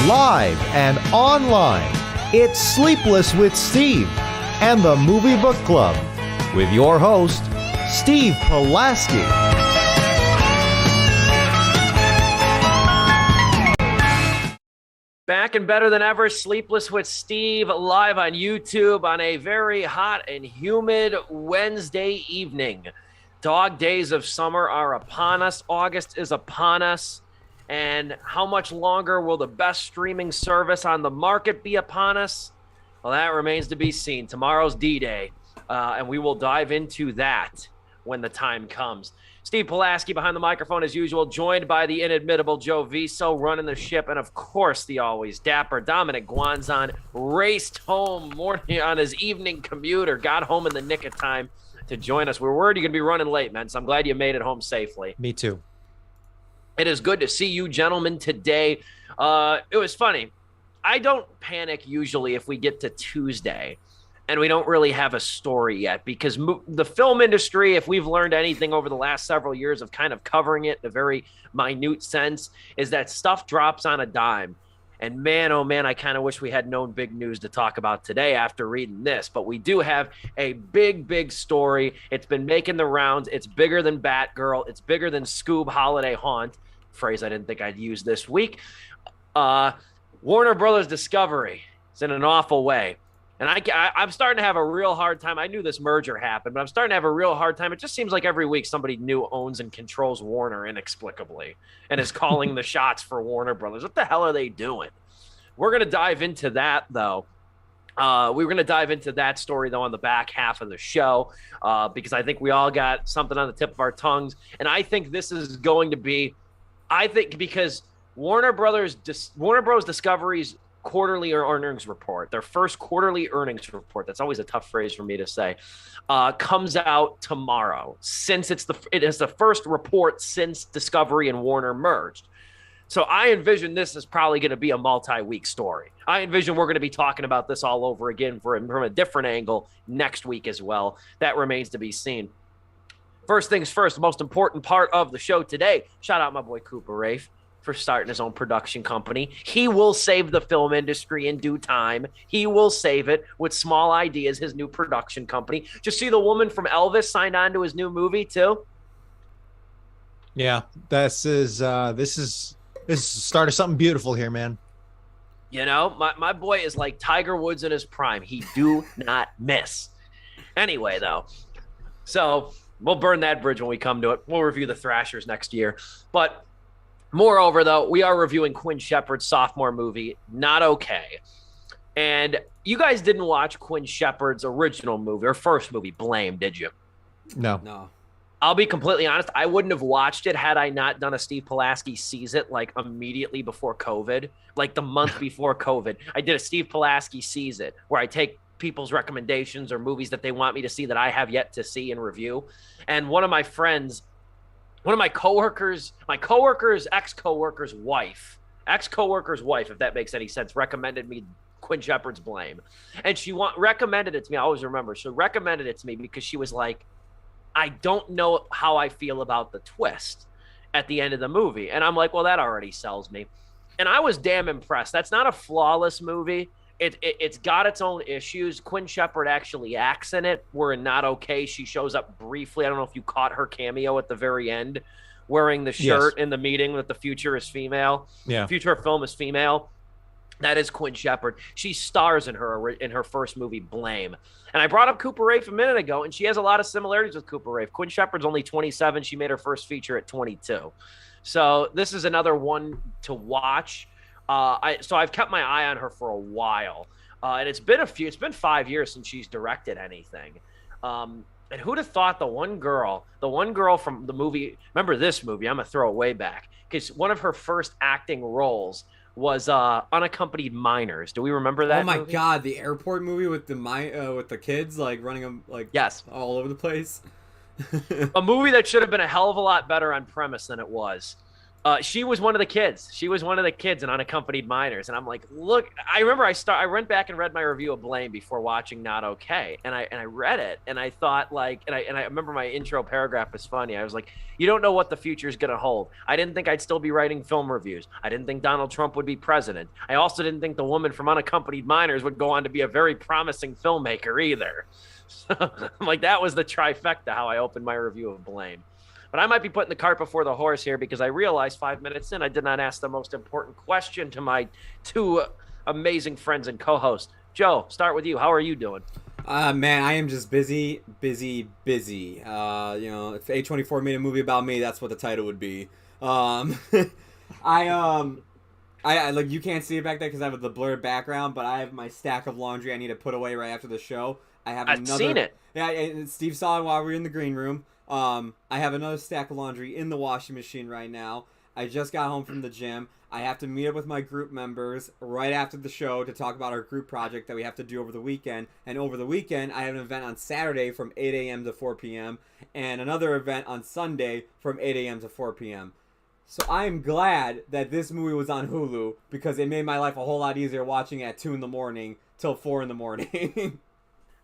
Live and online, it's Sleepless with Steve and the Movie Book Club with your host, Steve Pulaski. Back and better than ever, Sleepless with Steve, live on YouTube on a very hot and humid Wednesday evening. Dog days of summer are upon us. August is upon us. And how much longer will the best streaming service on the market be upon us? Well, that remains to be seen. Tomorrow's D-Day, and we will dive into that when the time comes. Steve Pulaski behind the microphone as usual, joined by the inimitable Joe Viso running the ship, and of course the always dapper Dominic Guanzon raced home morning on his evening commute, or got home in the nick of time to join us. We're worried you're going to be running late, man, so I'm glad you made it home safely. Me too. It is good to see you gentlemen today. It was funny. I don't panic usually if we get to Tuesday and we don't really have a story yet, because the film industry, if we've learned anything over the last several years of kind of covering it in a very minute sense, is that stuff drops on a dime. And man, oh man, I kind of wish we had known big news to talk about today after reading this. But we do have a big story. It's been making the rounds. It's bigger than Batgirl. It's bigger than Scoob Holiday Haunt, phrase I didn't think I'd use this week. Warner Brothers Discovery is in an awful way. And I'm starting to have a real hard time. I knew this merger happened, but I'm starting to have a real hard time. It just seems like every week somebody new owns and controls Warner inexplicably and is calling the shots for Warner Brothers. What the hell are they doing? We're going to dive into that, though. We're going to dive into that story, though, on the back half of the show, because I think we all got something on the tip of our tongues. And I think this is going to be, because Warner Bros. Discovery's quarterly earnings report, their first quarterly earnings report, that's always a tough phrase for me to say, comes out tomorrow, since it is the first report since Discovery and Warner merged. So I envision this is probably going to be a multi-week story. I envision we're going to be talking about this all over again from a different angle next week as well. That remains to be seen. First things first, the most important part of the show today, shout out my boy Cooper Rafe for starting his own production company. He will save the film industry in due time. He will save it with Small Ideas, his new production company. Just see the woman from Elvis signed on to his new movie too. Yeah, this is the start of something beautiful here, man. You know, my boy is like Tiger Woods in his prime. He do not miss. Anyway, though, so we'll burn that bridge when we come to it. We'll review the Thrashers next year. But moreover, though, we are reviewing Quinn Shepard's sophomore movie, Not Okay. And you guys didn't watch Quinn Shepard's original movie, or first movie, Blame, did you? No. I'll be completely honest. I wouldn't have watched it had I not done a Steve Pulaski Sees It like immediately before COVID, like the month before COVID. I did a Steve Pulaski Sees It where I take people's recommendations or movies that they want me to see that I have yet to see and review. And one of my coworkers' ex-coworker's wife, if that makes any sense, recommended me Quinn Shepard's Blame. And she recommended it to me. I always remember. She recommended it to me because she was like, I don't know how I feel about the twist at the end of the movie. And I'm like, well, that already sells me. And I was damn impressed. That's not a flawless movie. It's got its own issues. Quinn Shepard actually acts in it. We're in Not Okay. She shows up briefly. I don't know if you caught her cameo at the very end, wearing the shirt in the meeting that the future is female. Yeah. Future film is female. That is Quinn Shepard. She stars in her first movie, Blame. And I brought up Cooper Rafe a minute ago, and she has a lot of similarities with Cooper Rafe. Quinn Shepard's only 27. She made her first feature at 22. So this is another one to watch. So I've kept my eye on her for a while. And it's been 5 years since she's directed anything. And who'd have thought the one girl from the movie, remember this movie, I'm going to throw it way back, because one of her first acting roles was Unaccompanied Minors. Do we remember that? Oh my movie? God, the airport movie with the kids like running them like yes, all over the place. A movie that should have been a hell of a lot better on premise than it was. She was one of the kids. She was one of the kids in Unaccompanied Minors, and I'm like, look. I remember I went back and read my review of Blame before watching Not Okay, and I read it, and I thought like, and I remember my intro paragraph was funny. I was like, you don't know what the future is gonna hold. I didn't think I'd still be writing film reviews. I didn't think Donald Trump would be president. I also didn't think the woman from Unaccompanied Minors would go on to be a very promising filmmaker either. So I'm like, that was the trifecta how I opened my review of Blame. But I might be putting the cart before the horse here because I realized 5 minutes in I did not ask the most important question to my two amazing friends and co-hosts. Joe, start with you. How are you doing? Man, I am just busy. If A24 made a movie about me, that's what the title would be. I like, you can't see it back there because I have the blurred background, but I have my stack of laundry I need to put away right after the show. I've seen it. Yeah, Steve saw it while we were in the green room. I have another stack of laundry in the washing machine right now. I just got home from the gym. I have to meet up with my group members right after the show to talk about our group project that we have to do over the weekend. And over the weekend, I have an event on Saturday from 8 a.m. to 4 p.m. and another event on Sunday from 8 a.m. to 4 p.m. So I am glad that this movie was on Hulu because it made my life a whole lot easier watching at 2 in the morning till 4 in the morning.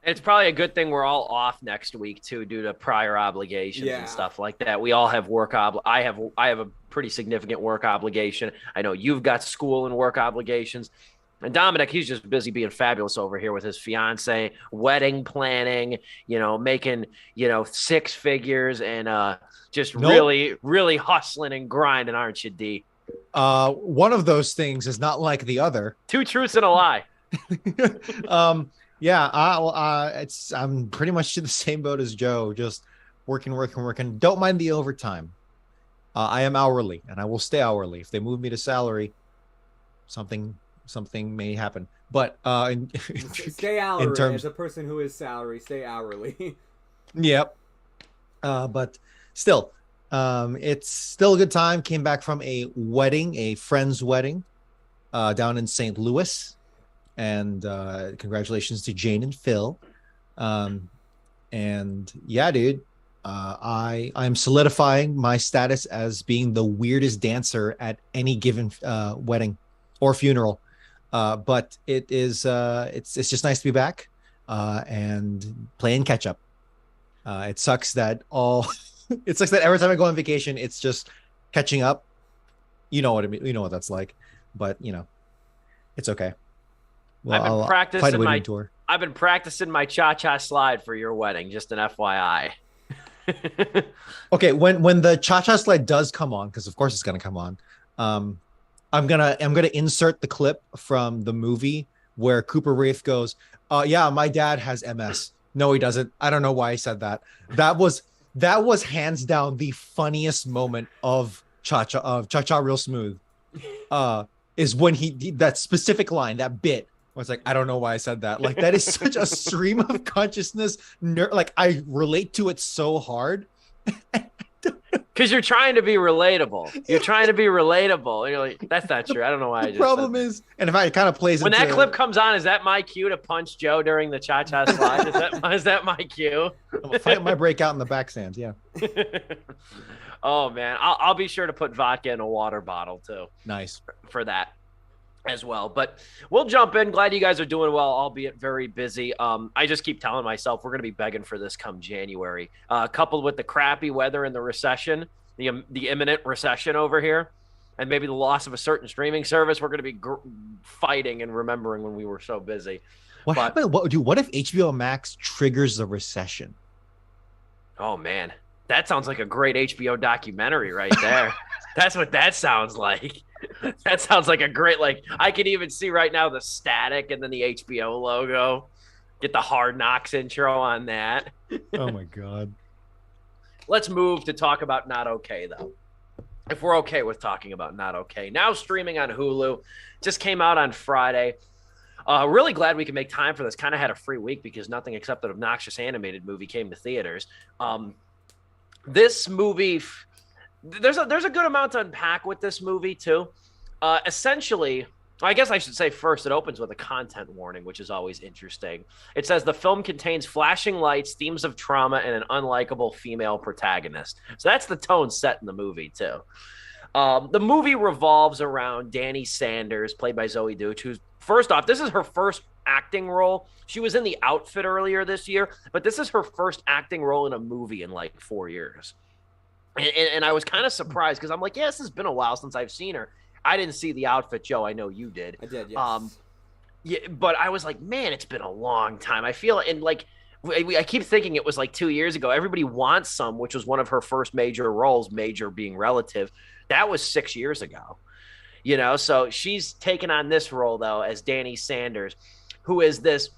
It's probably a good thing we're all off next week too, due to prior obligations and stuff like that. We all have work I have a pretty significant work obligation. I know you've got school and work obligations. And Dominic, he's just busy being fabulous over here with his fiance, wedding planning, making, 6 figures and just really, really hustling and grinding, aren't you, D? One of those things is not like the other. 2 truths and a lie. Yeah, I'm pretty much in the same boat as Joe, just working. Don't mind the overtime. I am hourly, and I will stay hourly. If they move me to salary, something may happen. But stay hourly. As a person who is salary, stay hourly. Yep. But still, it's still a good time. Came back from a friend's wedding, down in St. Louis. And congratulations to Jane and Phil. And yeah, dude, I'm solidifying my status as being the weirdest dancer at any given wedding or funeral. But it's just nice to be back and playing catch up. It sucks that every time I go on vacation, it's just catching up. You know what I mean? You know what that's like, but it's okay. Well, I've been practicing my cha-cha slide for your wedding, just an FYI. Okay, when the cha-cha slide does come on, because of course it's gonna come on, I'm gonna insert the clip from the movie where Cooper Wraith goes, yeah, my dad has MS. No, he doesn't. I don't know why I said that. That was hands down the funniest moment of Cha-Cha Real Smooth. Is when that specific line, that bit. It's like, I don't know why I said that. Like, that is such a stream of consciousness. Like, I relate to it so hard. Because you're trying to be relatable. You're trying to be relatable. And you're like, that's not true. I don't know why I just problem is, and if I kind of plays when that clip comes on, is that my cue to punch Joe during the cha-cha slide? Is that my cue? I'm fight my breakout in the back stands, yeah. Oh, man. I'll be sure to put vodka in a water bottle, too. Nice. For that as well. But we'll jump in. Glad you guys are doing well, albeit very busy. I just keep telling myself we're going to be begging for this come January. Coupled with the crappy weather and the recession, the imminent recession over here, and maybe the loss of a certain streaming service, we're going to be fighting and remembering when we were so busy. What happened? What if HBO Max triggers the recession? Oh, man. That sounds like a great HBO documentary right there. That's what that sounds like. That sounds like a great, I could even see right now the static and then the HBO logo. Get the Hard Knocks intro on that. Oh, my God. Let's move to talk about Not Okay, though. If we're okay with talking about Not Okay. Now streaming on Hulu. Just came out on Friday. Really glad we could make time for this. Kind of had a free week because nothing except an obnoxious animated movie came to theaters. This movie, there's a good amount to unpack with this movie too. Essentially, I guess I should say first, it opens with a content warning, which is always interesting. It says the film contains flashing lights, themes of trauma, and an unlikable female protagonist. So that's the tone set in the movie too. The movie revolves around Danny Sanders, played by Zoe Deutch, who's, first off, this is her first acting role. She was in The Outfit earlier this year, but this is her first acting role in a movie in like 4 years. And I was kind of surprised because I'm like, yeah, this has been a while since I've seen her. I didn't see The Outfit, Joe. I know you did. I did, yes. Yeah, but I was like, man, it's been a long time. I feel, and like, I keep thinking it was like 2 years ago. Everybody Wants Some, which was one of her first major roles, major being relative. That was 6 years ago, you know? So she's taken on this role, though, as Danny Sanders, who is this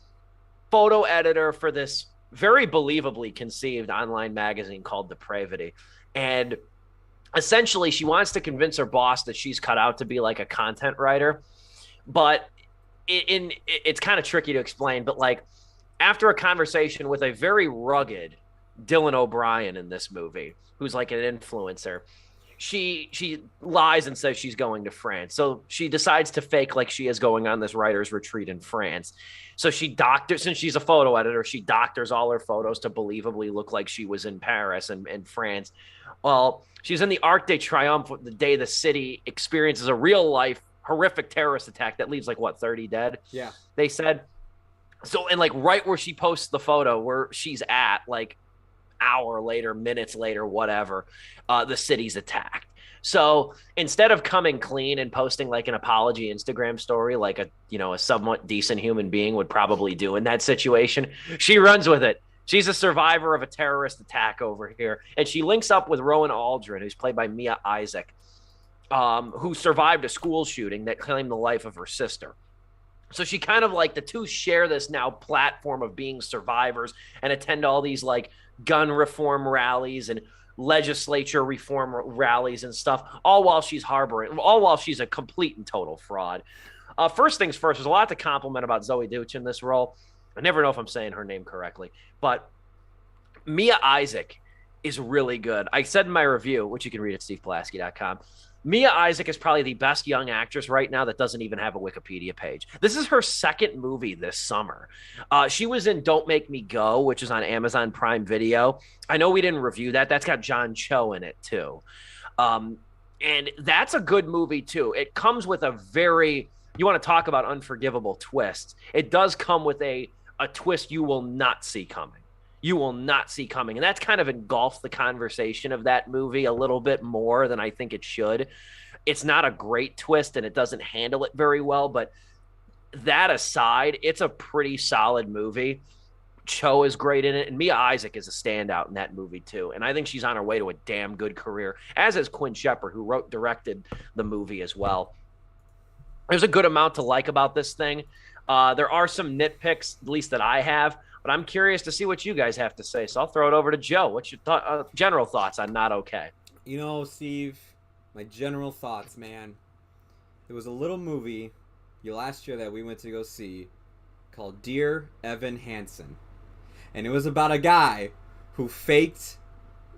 photo editor for this very believably conceived online magazine called Depravity. And essentially, she wants to convince her boss that she's cut out to be like a content writer. But it's kind of tricky to explain, but like after a conversation with a very rugged Dylan O'Brien in this movie, who's like an influencer, she lies and says she's going to France. So she decides to fake like she is going on this writer's retreat in France. So she doctors, since she's a photo editor, she doctors all her photos to believably look like she was in Paris and France. Well, she's in the Arc de Triomphe the day the city experiences a real life horrific terrorist attack that leaves like 30 dead. Yeah. They said. So, and like right where she posts the photo where she's at, like hour later, minutes later, whatever, the city's attacked. So instead of coming clean and posting like an apology Instagram story, like a somewhat decent human being would probably do in that situation, she runs with it. She's a survivor of a terrorist attack over here. And she links up with Rowan Aldrin, who's played by Mia Isaac, who survived a school shooting that claimed the life of her sister. So she kind of like the two share this now platform of being survivors and attend all these like gun reform rallies and legislature reform rallies and stuff, all while she's a complete and total fraud. First things first, there's a lot to compliment about Zoe Deutch in this role. I never know if I'm saying her name correctly, but Mia Isaac is really good. I said in my review, which you can read at stevepulaski.com, Mia Isaac is probably the best young actress right now that doesn't even have a Wikipedia page. This is her second movie this summer. She was in Don't Make Me Go, which is on Amazon Prime Video. I know we didn't review that. That's got John Cho in it, too. And that's a good movie, too. It comes with you want to talk about unforgivable twists. It does come with a twist you will not see coming. You will not see coming. And that's kind of engulfs the conversation of that movie a little bit more than I think it should. It's not a great twist and it doesn't handle it very well, but that aside, it's a pretty solid movie. Cho is great in it, and Mia Isaac is a standout in that movie too. And I think she's on her way to a damn good career, as is Quinn Shepard, who directed the movie as well. There's a good amount to like about this thing. There are some nitpicks, at least that I have, but I'm curious to see what you guys have to say. So I'll throw it over to Joe. What's your general thoughts on Not Okay? You know, Steve, my general thoughts, man. There was a little movie last year that we went to go see called Dear Evan Hansen. And it was about a guy who faked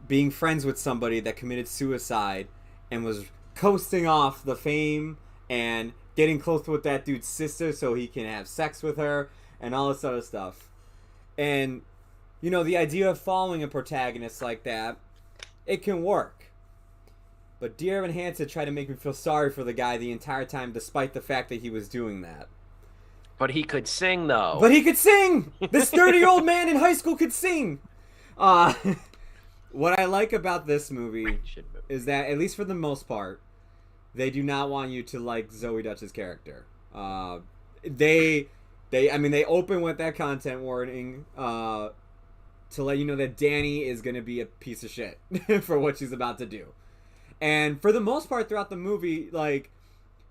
being friends with somebody that committed suicide and was coasting off the fame and getting close with that dude's sister so he can have sex with her and all this other stuff. And, you know, the idea of following a protagonist like that, it can work. But Dear Evan Hansen tried to make me feel sorry for the guy the entire time, despite the fact that he was doing that. But he could sing, though. But he could sing! This 30-year-old man in high school could sing! What I like about this movie is that, at least for the most part, they do not want you to like Zoe Deutch's character. They open with that content warning to let you know that Danny is going to be a piece of shit for what she's about to do. And for the most part throughout the movie, like,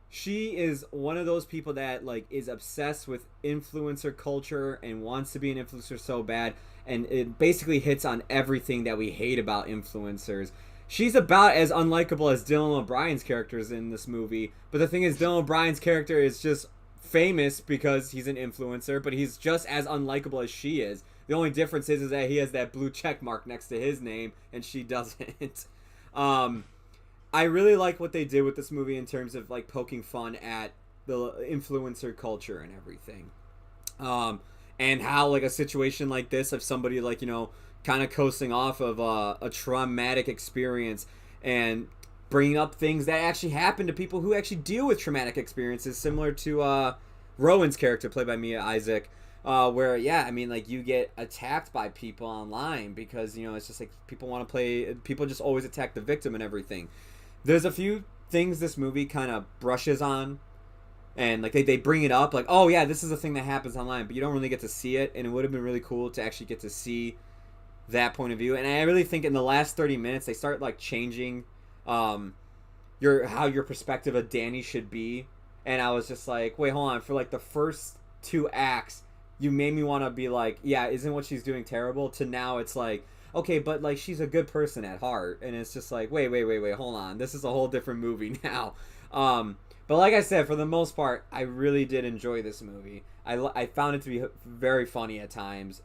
she is one of those people that, like, is obsessed with influencer culture and wants to be an influencer so bad. And it basically hits on everything that we hate about influencers. She's about as unlikable as Dylan O'Brien's characters in this movie. But the thing is, Dylan O'Brien's character is just famous because he's an influencer, but he's just as unlikable as she is. The only difference is that he has that blue check mark next to his name, and she doesn't. I really like what they did with this movie in terms of, like, poking fun at the influencer culture and everything. And how, like, a situation like this of somebody, like, you know, kind of coasting off of a traumatic experience and bringing up things that actually happen to people who actually deal with traumatic experiences, similar to Rowan's character played by Mia Isaac, where like you get attacked by people online because it's just like people just always attack the victim and everything. There's a few things this movie kind of brushes on, and like they bring it up like, oh yeah, this is a thing that happens online, but you don't really get to see it, and it would have been really cool to actually get to see that point of view. And I really think in the last 30 minutes they start like changing how your perspective of Danny should be. And I was just like, wait, hold on, for like the first 2 acts you made me want to be like, yeah, isn't what she's doing terrible, to now it's like, okay, but like she's a good person at heart. And it's just like, wait, hold on, this is a whole different movie now. But like I said, for the most part, I really did enjoy this movie. I found it to be very funny at times.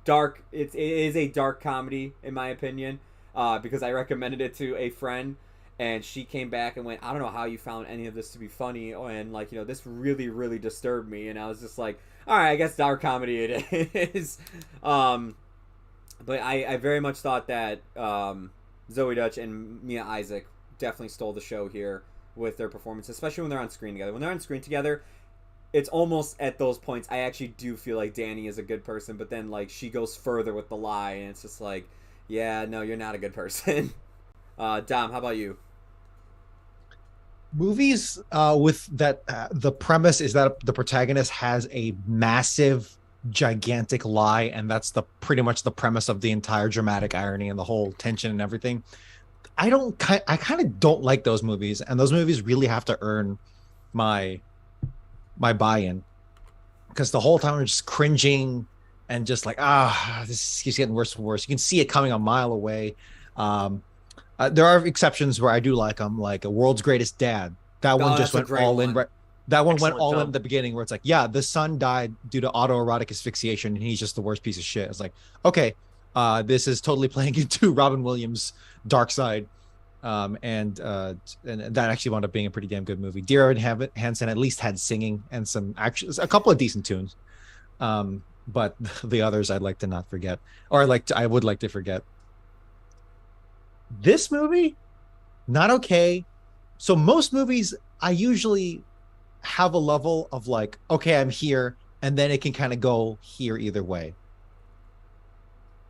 Dark. It is a dark comedy in my opinion, because I recommended it to a friend, and she came back and went, I don't know how you found any of this to be funny, and like this really, really disturbed me. And I was just like, all right, I guess dark comedy it is. But I very much thought that Zoe Dutch and Mia Isaac definitely stole the show here with their performance, especially when they're on screen together. When they're on screen together, it's almost at those points I actually do feel like Danny is a good person, but then like she goes further with the lie, and it's just like, yeah, no, you're not a good person. Dom, how about you? Movies with that the premise is that the protagonist has a massive, gigantic lie, and that's pretty much the premise of the entire dramatic irony and the whole tension and everything. I kind of don't like those movies, and those movies really have to earn my buy-in, because the whole time I'm just cringing and just like, this keeps getting worse and worse. You can see it coming a mile away. There are exceptions where I do like them, like A World's Greatest Dad. That one just went all in. Right, that one went all in at the beginning, where it's like, yeah, the son died due to autoerotic asphyxiation, and he's just the worst piece of shit. It's like, okay, this is totally playing into Robin Williams' dark side. And that actually wound up being a pretty damn good movie. Dear Evan Hansen at least had singing and a couple of decent tunes. But the others I'd like to not forget, or I would like to forget. This movie, not okay. So most movies, I usually have a level of like, okay, I'm here, and then it can kind of go here either way.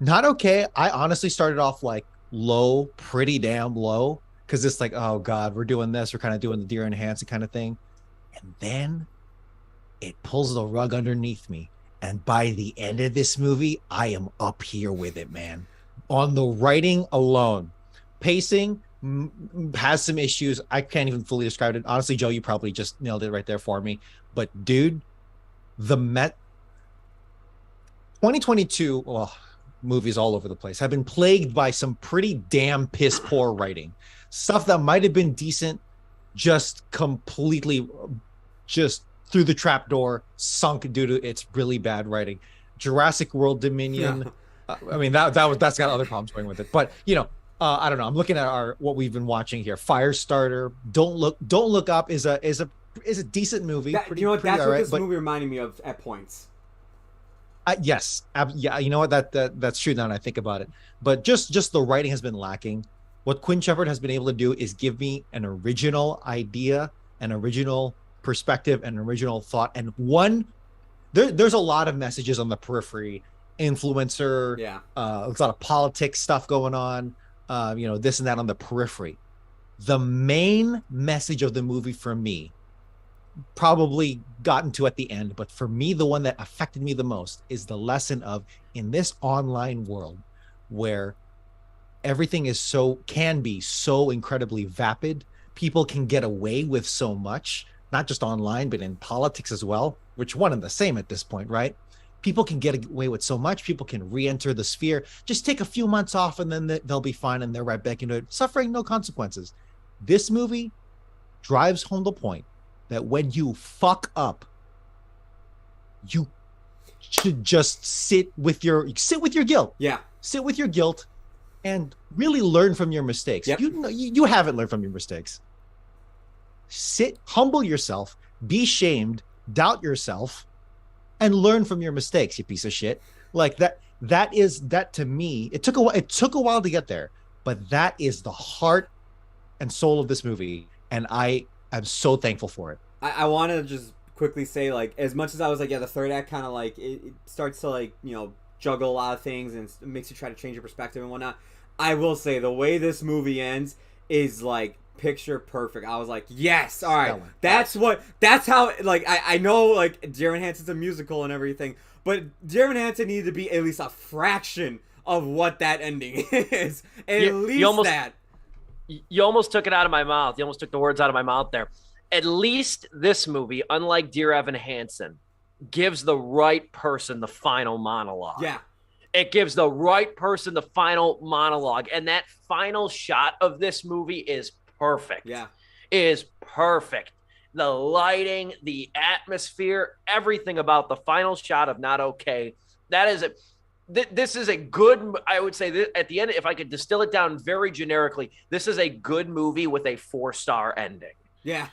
Not okay. I honestly started off like low, pretty damn low, because it's like, oh god, we're doing this, we're kind of doing the Deer and Hansen kind of thing, and then it pulls the rug underneath me, and by the end of this movie, I am up here with it, man. On the writing alone, pacing has some issues. I can't even fully describe it. Honestly, Joe, you probably just nailed it right there for me. But dude, 2022, well, movies all over the place have been plagued by some pretty damn piss poor writing. Stuff that might have been decent, just completely just through the trapdoor, sunk due to its really bad writing. Jurassic World Dominion. Yeah. I mean, that's got other problems going with it. But I don't know. I'm looking at what we've been watching here. Firestarter. Don't Look Up is a decent movie. That's what this movie reminded me of at points. Yes. Yeah. You know what? That's true now that I think about it. But just the writing has been lacking. What Quinn Shepard has been able to do is give me an original idea, an original perspective, an original thought. And there's a lot of messages on the periphery, influencer, there's a lot of politics stuff going on, this and that on the periphery. The main message of the movie for me, probably gotten to at the end, but for me, the one that affected me the most is the lesson of, in this online world where everything can be so incredibly vapid, people can get away with so much, not just online, but in politics as well, which one and the same at this point, right? People can get away with so much. People can re-enter the sphere, just take a few months off, and then they'll be fine, and they're right back into it, suffering no consequences. This movie drives home the point that when you fuck up, you should just sit with your guilt. Yeah. Sit with your guilt and really learn from your mistakes. Yep. You haven't learned from your mistakes. Humble yourself, be shamed, doubt yourself, and learn from your mistakes, you piece of shit. Like that to me, it took a while to get there, but that is the heart and soul of this movie, and I am so thankful for it. I want to just quickly say, like, as much as I was like, yeah, the third act kind of like it starts to like, you know, juggle a lot of things and it makes you try to change your perspective and whatnot. I will say the way this movie ends is like picture perfect. I was like, yes, all right, that's how, like, I know like Dear Evan Hansen's a musical and everything, but Dear Evan Hansen needed to be at least a fraction of what that ending is. At least that. You almost took it out of my mouth. You almost took the words out of my mouth there. At least this movie, unlike Dear Evan Hansen, gives the right person the final monologue. Yeah. It gives the right person the final monologue. And that final shot of this movie is perfect. Yeah. Is perfect. The lighting, the atmosphere, everything about the final shot of Not Okay. That is this is a good, I would say that at the end, if I could distill it down very generically, this is a good movie with a 4-star ending. Yeah.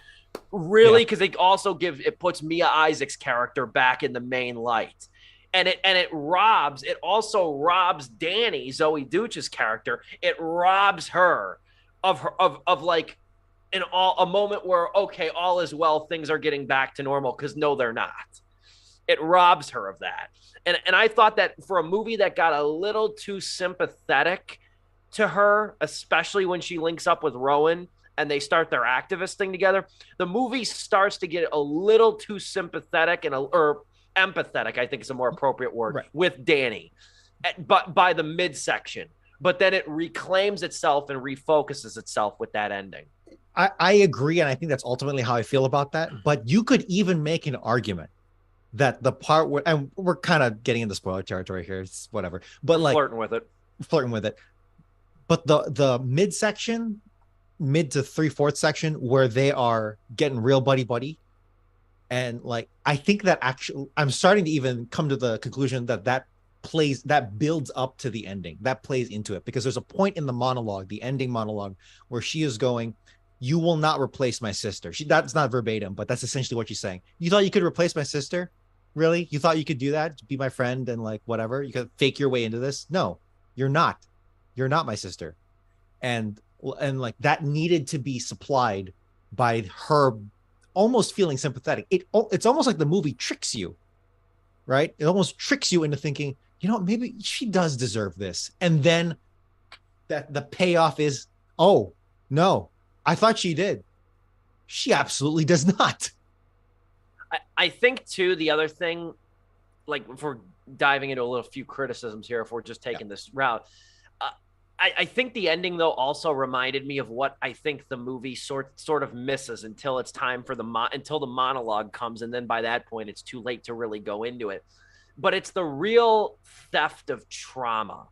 Really, because it also puts Mia Isaac's character back in the main light. And it also robs Danny, Zoe Deutsch's character. It robs her of like a moment where, okay, all is well, things are getting back to normal, because no, they're not. It robs her of that. And I thought that for a movie that got a little too sympathetic to her, especially when she links up with Rowan and they start their activist thing together, the movie starts to get a little too sympathetic or empathetic, I think is a more appropriate word, right, with Danny, but by the midsection. But then it reclaims itself and refocuses itself with that ending. I agree, and I think that's ultimately how I feel about that. But you could even make an argument that the part where, and we're kind of getting into spoiler territory here, it's whatever, but like flirting with it. But the midsection, mid to 3/4 section, where they are getting real buddy, and like I think that actually, I'm starting to even come to the conclusion that builds up to the ending, that plays into it, because there's a point in the monologue, the ending monologue, where she is going, "You will not replace my sister." That's not verbatim, but that's essentially what she's saying. You thought you could replace my sister? Really? You thought you could do that? Be my friend and like whatever? You could fake your way into this? No, you're not. You're not my sister. And like that needed to be supplied by her almost feeling sympathetic. It's almost like the movie tricks you, right? It almost tricks you into thinking, you know, maybe she does deserve this. And then that the payoff is, oh, no, I thought she did. She absolutely does not. I think, too, the other thing, like if we're diving into a few criticisms here, if we're just taking this route, I think the ending, though, also reminded me of what I think the movie sort of misses until it's time for until the monologue comes. And then by that point, it's too late to really go into it. But it's the real theft of trauma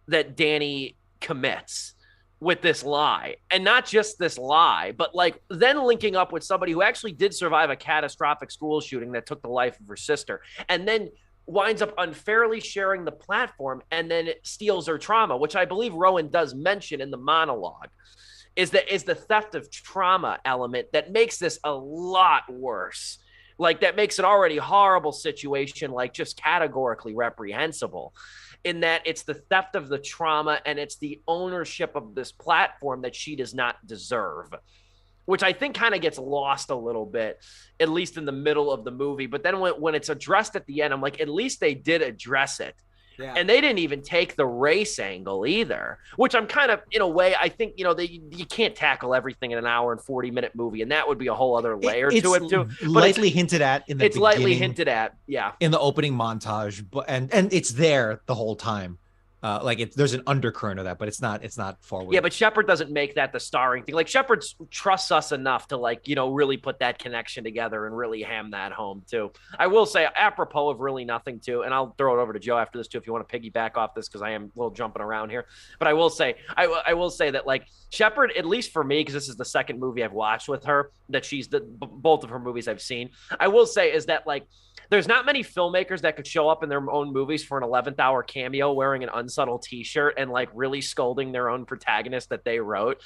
that Danny commits with this lie. And not just this lie, but like then linking up with somebody who actually did survive a catastrophic school shooting that took the life of her sister, and then winds up unfairly sharing the platform and then it steals her trauma, which I believe Rowan does mention in the monologue, is the theft of trauma element that makes this a lot worse. Like that makes an already horrible situation like just categorically reprehensible, in that it's the theft of the trauma and it's the ownership of this platform that she does not deserve, which I think kind of gets lost a little bit, at least in the middle of the movie. But then when it's addressed at the end, I'm like, at least they did address it. Yeah. And they didn't even take the race angle either, which I'm kind of, in a way, I think, you know, you can't tackle everything in an hour and 40-minute movie. And that would be a whole other layer to it, too. But lightly hinted at in the beginning. It's lightly hinted at, yeah. In the opening montage, but and it's there the whole time. There's an undercurrent of that, but it's not forward. Yeah, but Shepard doesn't make that the starring thing. Like Shepard trusts us enough to like, you know, really put that connection together and really ham that home too. I will say, apropos of really nothing too, and I'll throw it over to Joe after this too if you want to piggyback off this, because I am a little jumping around here. But I will say that like Shepard, at least for me, because this is the second movie I've watched with her, that she's both of her movies I've seen. I will say is that like, there's not many filmmakers that could show up in their own movies for an 11th hour cameo wearing an unsubtle t-shirt and like really scolding their own protagonist that they wrote.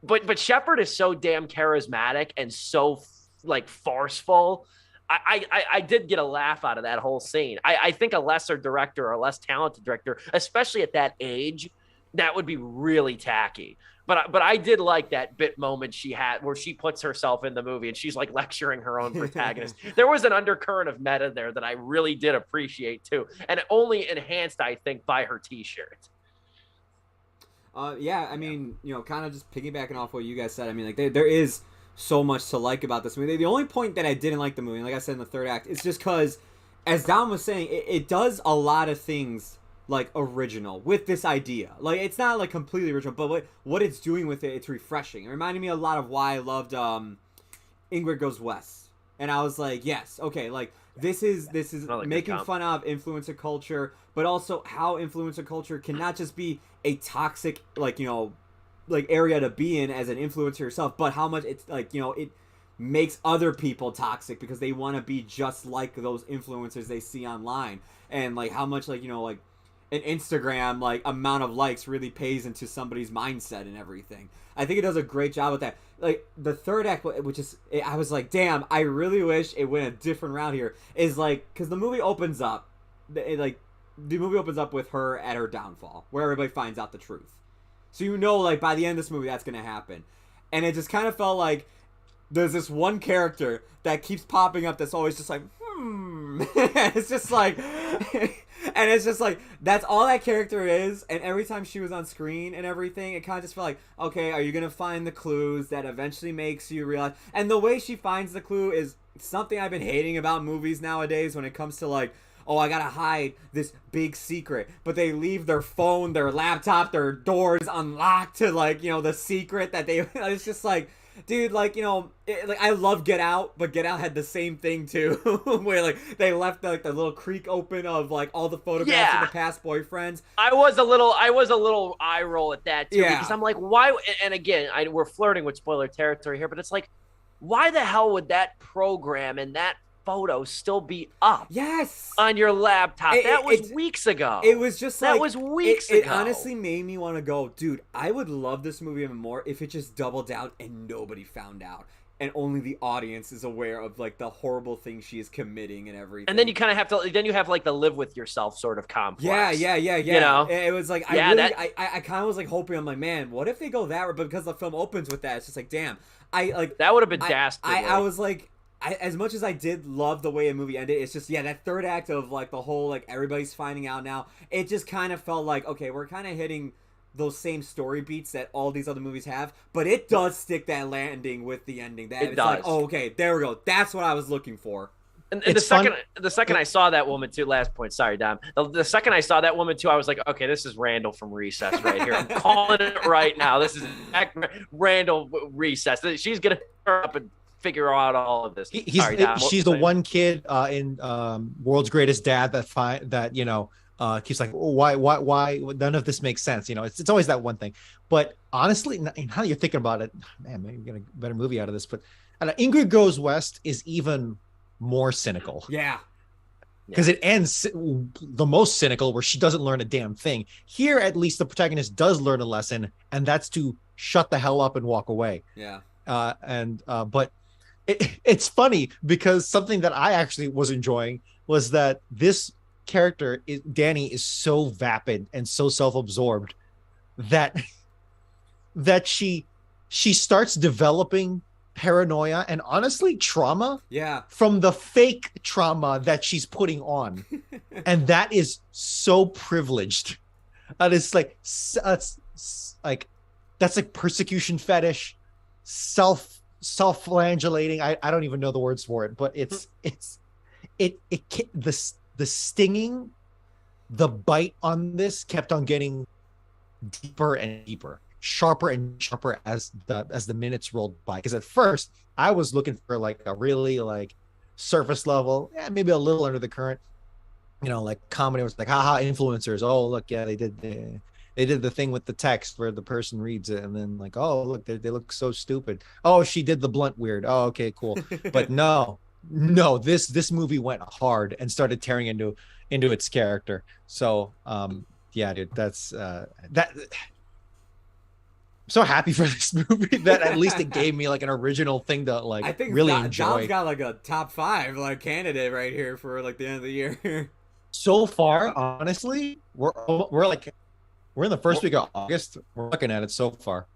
But Shepard is so damn charismatic and so like forceful. I did get a laugh out of that whole scene. I think a lesser director or a less talented director, especially at that age, That would be really tacky. But I did like that bit moment she had where she puts herself in the movie and she's like lecturing her own protagonist. There was an undercurrent of meta there that I really did appreciate too, and only enhanced, I think, by her T-shirt. Yeah, I mean, kind of just piggybacking off what you guys said. I mean, like there is so much to like about this movie. The only point that I didn't like the movie, like I said in the third act, is just because, as Dom was saying, it does a lot of things like original with this idea. Like it's not like completely original, but what it's doing with it, it's refreshing. It reminded me a lot of why I loved Ingrid Goes West, and I was like, yes, okay, like this is like making fun of influencer culture, but also how influencer culture can not just be a toxic like area to be in as an influencer yourself, but how much it's like it makes other people toxic because they want to be just like those influencers they see online, and like how much like an Instagram like amount of likes really pays into somebody's mindset and everything. I think it does a great job with that. Like the third act, which is, I was like, damn, I really wish it went a different route here. Is like, because the movie opens up, the movie opens up with her at her downfall, where everybody finds out the truth. So like by the end of this movie, that's gonna happen, and it just kind of felt like there's this one character that keeps popping up that's always just like, it's just like. And it's just like, that's all that character is. And every time she was on screen and everything, it kind of just felt like, okay, are you going to find the clues that eventually makes you realize? And the way she finds the clue is something I've been hating about movies nowadays when it comes to like, oh, I got to hide this big secret. But they leave their phone, their laptop, their doors unlocked to like, the secret that they, it's just like, dude, like, like I love Get Out, but Get Out had the same thing too, where like they left like the little creek open of like all the photographs of the past boyfriends. I was a little eye roll at that too, because I'm like, why? And again, we're flirting with spoiler territory here, but it's like, why the hell would that program and that photo still be up on your laptop? That was weeks ago. It was just like, that was weeks ago. It honestly made me want to go, dude, I would love this movie even more if it just doubled down and nobody found out, and only the audience is aware of like the horrible things she is committing and everything. And then you kind of have to, then you have like the live with yourself sort of complex. Yeah. It was like, I kind of was like hoping, I'm like, man, what if they go that way? But because the film opens with that, it's just like, damn, that would have been dastardly. I was like, as much as I did love the way a movie ended, it's just, that third act of like the whole like everybody's finding out now, it just kind of felt like, okay, we're kind of hitting those same story beats that all these other movies have, but it does stick that landing with the ending. That it's like, oh, okay, there we go. That's what I was looking for. And the second I saw that woman too, last point, sorry, Dom. The second I saw that woman too, I was like, okay, this is Randall from Recess right here. I'm calling it right now. This is Randall Recess. She's gonna turn up and figure out all of this. She's the one kid in World's Greatest Dad that keeps like, oh, why none of this makes sense. It's always that one thing. But honestly, now you're thinking about it, man, maybe get a better movie out of this. But Ingrid Goes West is even more cynical. Yeah. Because it ends the most cynical, where she doesn't learn a damn thing. Here, at least, the protagonist does learn a lesson, and that's to shut the hell up and walk away. Yeah. But it's funny because something that I actually was enjoying was that this character, Danny, is so vapid and so self-absorbed that she starts developing paranoia and honestly trauma from the fake trauma that she's putting on. And that is so privileged. And it's like that's like persecution fetish, self-flagellating. I don't even know the words for it, but the stinging, the bite on this kept on getting deeper and deeper, sharper and sharper as the minutes rolled by. Because at first I was looking for like a really like surface level, maybe a little under the current, like comedy. Was like, haha, influencers. Oh, look, they did the thing with the text where the person reads it, and then like, oh, look, they look so stupid. Oh, she did the blunt weird. Oh, okay, cool. But no, this movie went hard and started tearing into its character. So yeah, dude, that's that. I'm so happy for this movie that at least it gave me like an original thing to like, I think really enjoy. John's got like a top 5 like candidate right here for like the end of the year. So far, honestly, we're like We're in the first week of August. We're looking at it so far.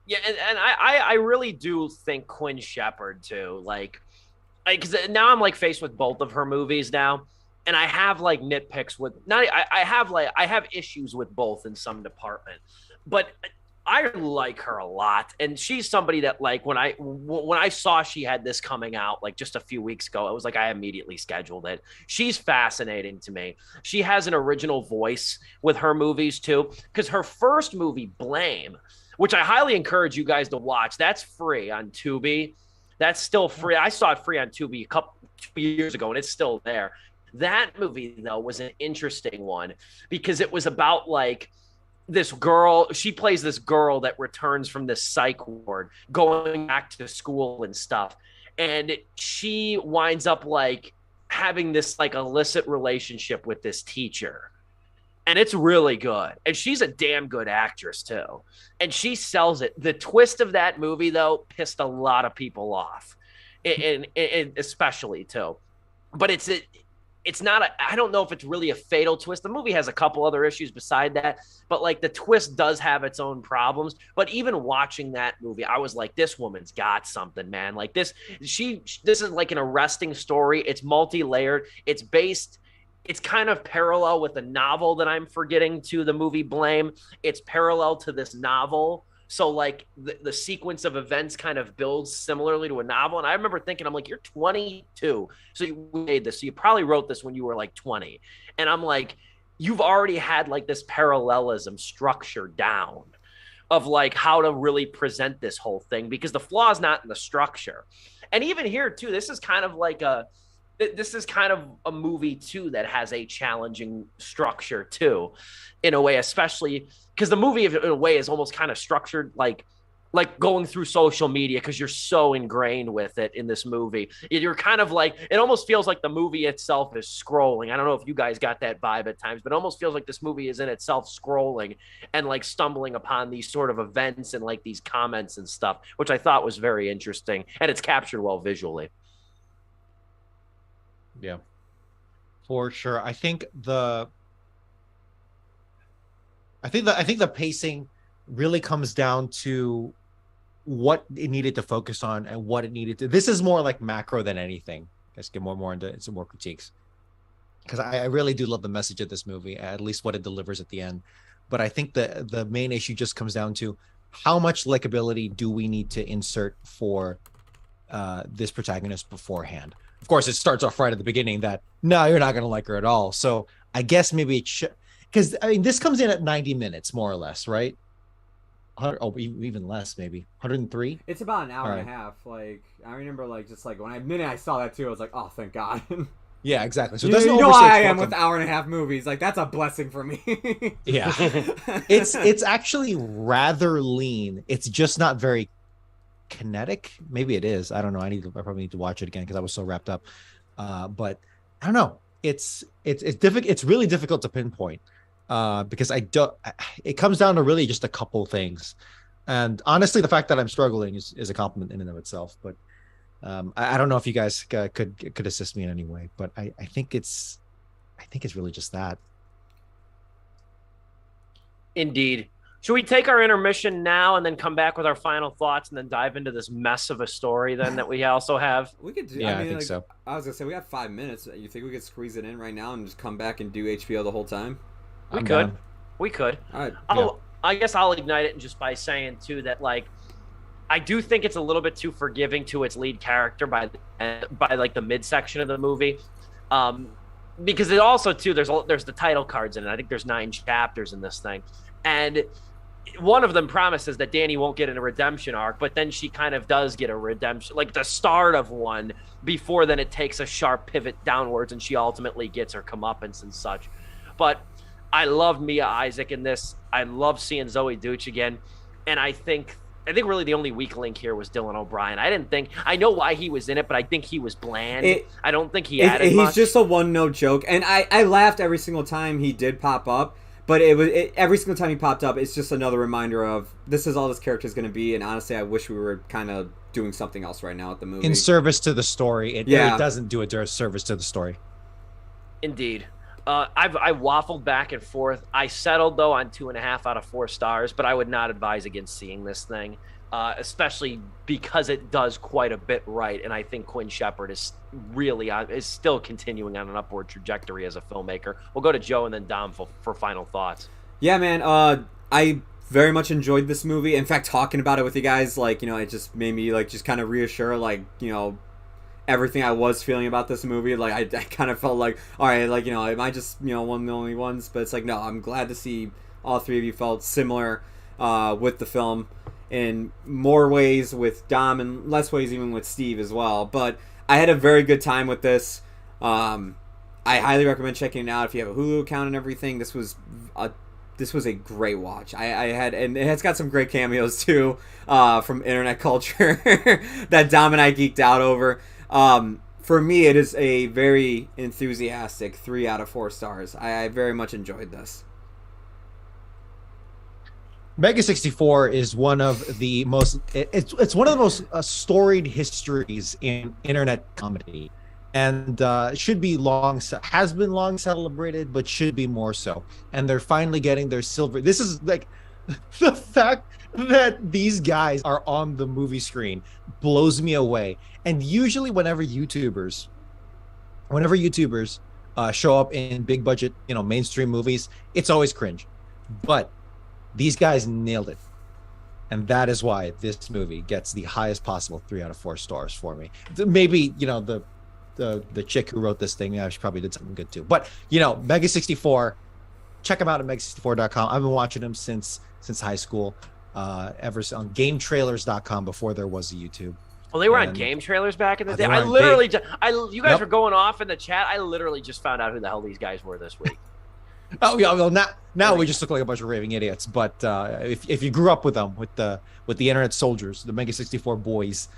Yeah, and I really do think Quinn Shepard too. Like, because now I'm like faced with both of her movies now, and I have like nitpicks with not. I have issues with both in some department, but I like her a lot, and she's somebody that like when I saw she had this coming out like just a few weeks ago, it was like I immediately scheduled it. She's fascinating to me. She has an original voice with her movies too, because her first movie, Blame, which I highly encourage you guys to watch, that's free on Tubi. That's still free. I saw it free on Tubi 2 years ago, and it's still there. That movie though was an interesting one because it was about like this girl, she plays this girl that returns from this psych ward going back to school and stuff. And she winds up like having this like illicit relationship with this teacher. And it's really good. And she's a damn good actress too. And she sells it. The twist of that movie though pissed a lot of people off. And especially too. But it's not I don't know if it's really a fatal twist. The movie has a couple other issues beside that, but like the twist does have its own problems. But even watching that movie, I was like, this woman's got something, man. Like this is like an arresting story. It's multi-layered. It's kind of parallel with a novel that I'm forgetting to the movie Blame. It's parallel to this novel. So like the sequence of events kind of builds similarly to a novel. And I remember thinking, I'm like, you're 22. So you made this. So you probably wrote this when you were like 20. And I'm like, you've already had like this parallelism structure down of like how to really present this whole thing, because the flaw is not in the structure. And even here too, this is kind of a movie too that has a challenging structure too, in a way, especially because the movie in a way is almost kind of structured like going through social media, because you're so ingrained with it in this movie. You're kind of like, it almost feels like the movie itself is scrolling. I don't know if you guys got that vibe at times, but it almost feels like this movie is in itself scrolling and like stumbling upon these sort of events and like these comments and stuff, which I thought was very interesting, and it's captured well visually. Yeah, for sure. I think the pacing really comes down to what it needed to focus on and what it needed to. This is more like macro than anything. Let's get more into some more critiques, because I really do love the message of this movie, at least what it delivers at the end. But I think the main issue just comes down to how much likability do we need to insert for this protagonist beforehand. Of course, it starts off right at the beginning that, no, you're not going to like her at all. So I guess maybe it should, because I mean, this comes in at 90 minutes, more or less, right? Even less, maybe 103. It's about an hour and a half. Like, I remember, like, just like when I saw that too, I was like, oh, thank God. Yeah, exactly. So you know how I am with hour and a half movies. Like, that's a blessing for me. Yeah, it's actually rather lean. It's just not very kinetic. Maybe it is. I don't know. I probably need to watch it again because I was so wrapped up. But I don't know. It's difficult. It's really difficult to pinpoint because it comes down to really just a couple things. And honestly, the fact that I'm struggling is a compliment in and of itself. But I don't know if you guys could assist me in any way. But I think it's really just that. Indeed. Should we take our intermission now and then come back with our final thoughts and then dive into this mess of a story then that we also have? We could do. Yeah, I think so. I was gonna say we got 5 minutes. You think we could squeeze it in right now and just come back and do HBO the whole time? We could. All right. I guess I'll ignite it just by saying too that like I do think it's a little bit too forgiving to its lead character by like the midsection of the movie, because it also too there's the title cards in it. I think there's 9 chapters in this thing, and one of them promises that Danny won't get in a redemption arc, but then she kind of does get a redemption, like the start of one, before then it takes a sharp pivot downwards and she ultimately gets her comeuppance and such. But I loved Mia Isaac in this. I love seeing Zoe Deutch again. And I think really the only weak link here was Dylan O'Brien. I know why he was in it, but I think he was bland. I don't think he added much. He's just a one-note joke. And I laughed every single time he did pop up. But every single time he popped up, it's just another reminder of this is all this character is going to be. And honestly, I wish we were kind of doing something else right now at the movie. In service to the story. It doesn't do a service to the story. Indeed. I waffled back and forth. I settled though on 2.5 out of 4 stars, but I would not advise against seeing this thing, especially because it does quite a bit right. And I think Quinn Shepard is still continuing on an upward trajectory as a filmmaker. We'll go to Joe and then Dom for final thoughts. Yeah, man. I very much enjoyed this movie. In fact, talking about it with you guys, like, it just made me like just kind of reassure, like, everything I was feeling about this movie. Like, I kind of felt like, all right, like, am I just, one of the only ones? But it's like, no, I'm glad to see all three of you felt similar with the film in more ways with Dom and less ways even with Steve as well. But I had a very good time with this. I highly recommend checking it out if you have a Hulu account and everything. This was a great watch. And it's got some great cameos too from internet culture that Dom and I geeked out over. For me, it is a very enthusiastic 3 out of 4 stars. I very much enjoyed this. Mega 64 is one of the most it's one of the most storied histories in internet comedy, and should be has been long celebrated, but should be more so. And they're finally getting their silver. This is like the fact that these guys are on the movie screen blows me away. And usually whenever YouTubers show up in big budget, mainstream movies, it's always cringe. But these guys nailed it. And that is why this movie gets the highest possible 3 out of 4 stars for me. Maybe, the chick who wrote this thing, she probably did something good too. But, Mega 64, check them out at mega64.com. I've been watching them since high school, ever on gametrailers.com before there was a YouTube. Well, they were on Game Trailers back in the day. I literally you guys were going off in the chat. I literally just found out who the hell these guys were this week. Oh yeah, well now we just look like a bunch of raving idiots. But if you grew up with them, with the internet soldiers, the Mega 64 boys,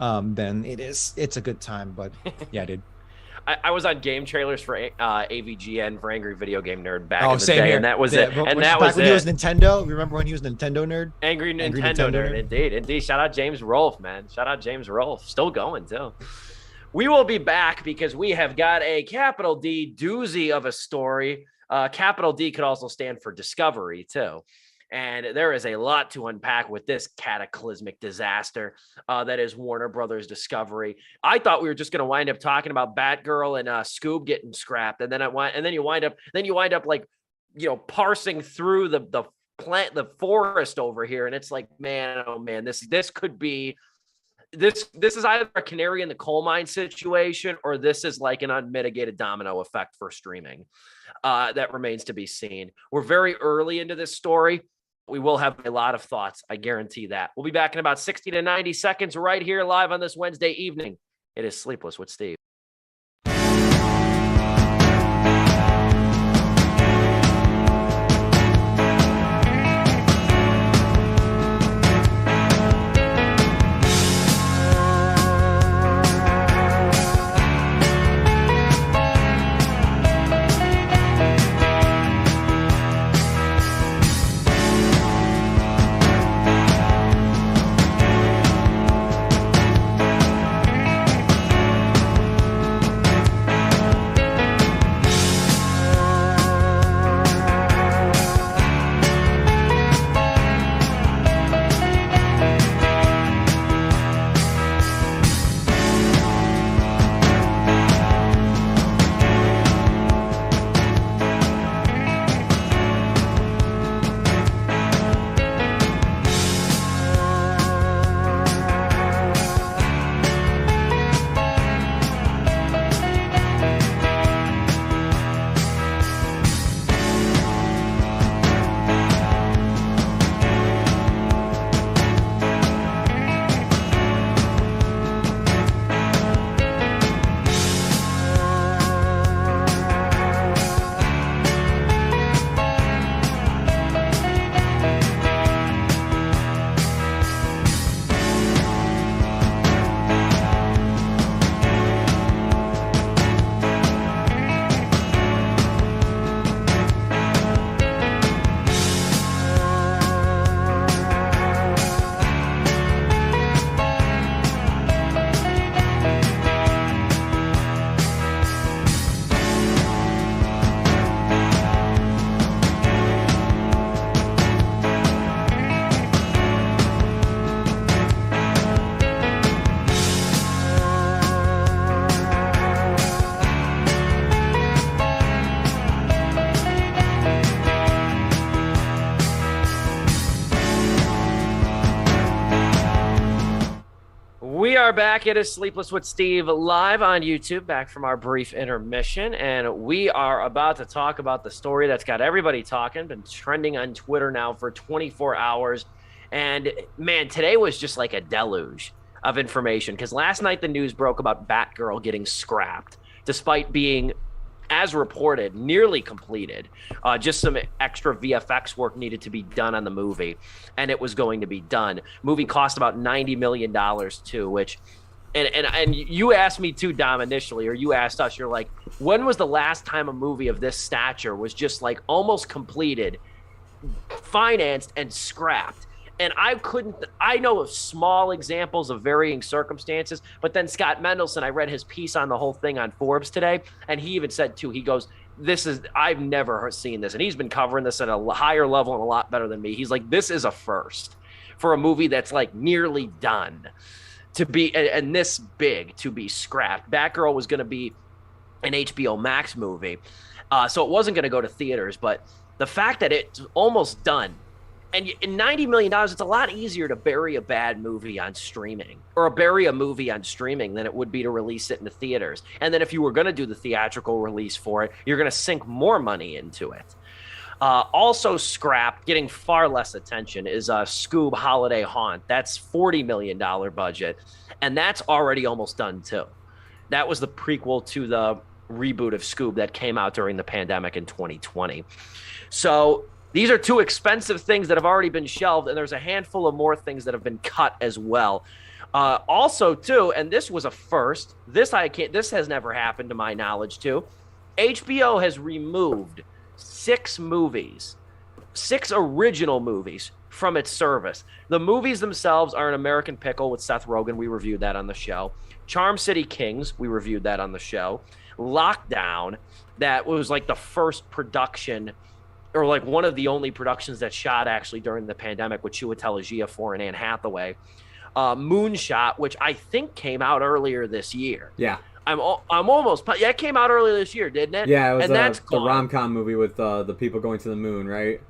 then it's a good time. But yeah, dude. I was on Game Trailers for AVGN for Angry Video Game Nerd back in the same day, here. and that was it. And that was when he was Nintendo. Remember when he was Nintendo nerd? Angry Nintendo nerd, indeed. Shout out James Rolfe, man. Shout out James Rolfe, still going too. We will be back because we have got a capital D doozy of a story. Capital D could also stand for Discovery too. And there is a lot to unpack with this cataclysmic disaster that is Warner Brothers Discovery. I thought we were just going to wind up talking about Batgirl and Scoob getting scrapped, and then you wind up like, parsing through the forest over here, and it's like, man, oh man, this could be this is either a canary in the coal mine situation, or this is like an unmitigated domino effect for streaming. That remains to be seen. We're very early into this story. We will have a lot of thoughts. I guarantee that. We'll be back in about 60 to 90 seconds right here live on this Wednesday evening. It is Sleepless with Steve. We are back. It is Sleepless with Steve live on YouTube, back from our brief intermission. And we are about to talk about the story that's got everybody talking, been trending on Twitter now for 24 hours. And man, today was just like a deluge of information because last night the news broke about Batgirl getting scrapped, despite being, as reported, nearly completed. Just some extra VFX work needed to be done on the movie, and it was going to be done. Movie cost about $90 million too, which, and you asked me too, Dom, initially, or you asked us, you're like, when was the last time a movie of this stature was just like almost completed, financed, and scrapped? And I know of small examples of varying circumstances, but then Scott Mendelson, I read his piece on the whole thing on Forbes today, and he even said too, he goes, I've never seen this. And he's been covering this at a higher level and a lot better than me. He's like, this is a first for a movie that's like nearly done to be, and this big to be scrapped. Batgirl was going to be an HBO Max movie. So it wasn't going to go to theaters, but the fact that it's almost done, and in $90 million, it's a lot easier to bury a bad movie on streaming or bury a movie on streaming than it would be to release it in the theaters. And then if you were going to do the theatrical release for it, you're going to sink more money into it. Also scrapped, getting far less attention, is Scoob Holiday Haunt. That's $40 million budget, and that's already almost done too. That was the prequel to the reboot of Scoob that came out during the pandemic in 2020. So these are two expensive things that have already been shelved, and there's a handful of more things that have been cut as well. Also, too, and this was a first. This has never happened to my knowledge, too. HBO has removed 6 original movies from its service. The movies themselves are An American Pickle with Seth Rogen. We reviewed that on the show. Charm City Kings. We reviewed that on the show. Lockdown. That was like the first production, or like one of the only productions that shot actually during the pandemic with Chiwetel Ejiofor and Anne Hathaway. Moonshot, which I think came out earlier this year. Yeah. I'm almost, yeah, it came out earlier this year, didn't it? Yeah, it was that's the rom-com movie with the people going to the moon, right?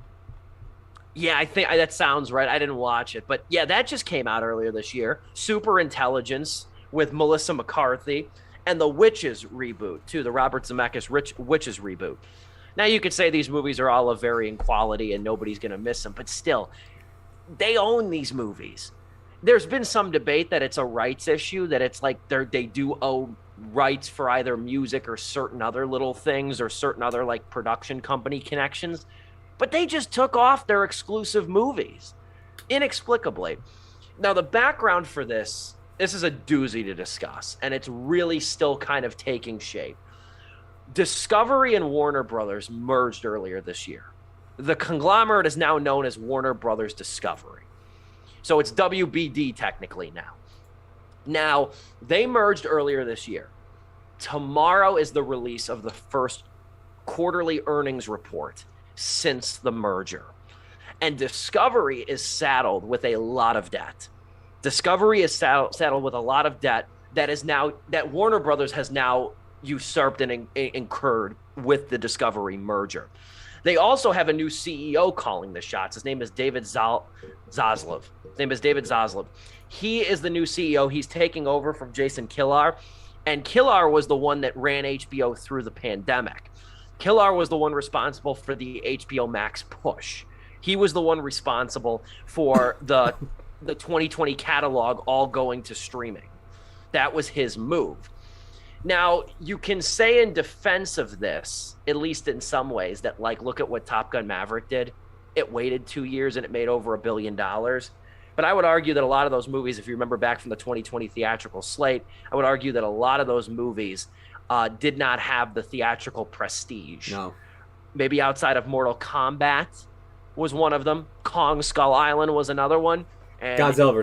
Yeah, I think that sounds right. I didn't watch it, but yeah, that just came out earlier this year. Super Intelligence with Melissa McCarthy, and the Witches reboot too, the Robert Zemeckis Witches reboot. Now, you could say these movies are all of varying quality and nobody's going to miss them, but still, they own these movies. There's been some debate that it's a rights issue, that it's like they do owe rights for either music or certain other little things or certain other like production company connections, but they just took off their exclusive movies inexplicably. Now, the background for this is a doozy to discuss, and it's really still kind of taking shape. Discovery and Warner Brothers merged earlier this year. The conglomerate is now known as Warner Brothers Discovery. So it's WBD technically now. Now, they merged earlier this year. Tomorrow is the release of the first quarterly earnings report since the merger. And Discovery is saddled with a lot of debt. Discovery is saddled with a lot of debt that Warner Brothers has now usurped and incurred with the Discovery merger. They also have a new CEO calling the shots. His name is David Zaslav. He is the new CEO. He's taking over from Jason Kilar. And Kilar was the one that ran HBO through the pandemic. Kilar was the one responsible for the HBO Max push. He was the one responsible for the 2020 catalog all going to streaming. That was his move. Now, you can say in defense of this, at least in some ways, that like, look at what Top Gun Maverick did. It waited 2 years and it made over $1 billion. But I would argue that a lot of those movies, if you remember back from the 2020 theatrical slate, I would argue that a lot of those movies did not have the theatrical prestige. No. Maybe outside of Mortal Kombat was one of them. Kong Skull Island was another one. And Godzilla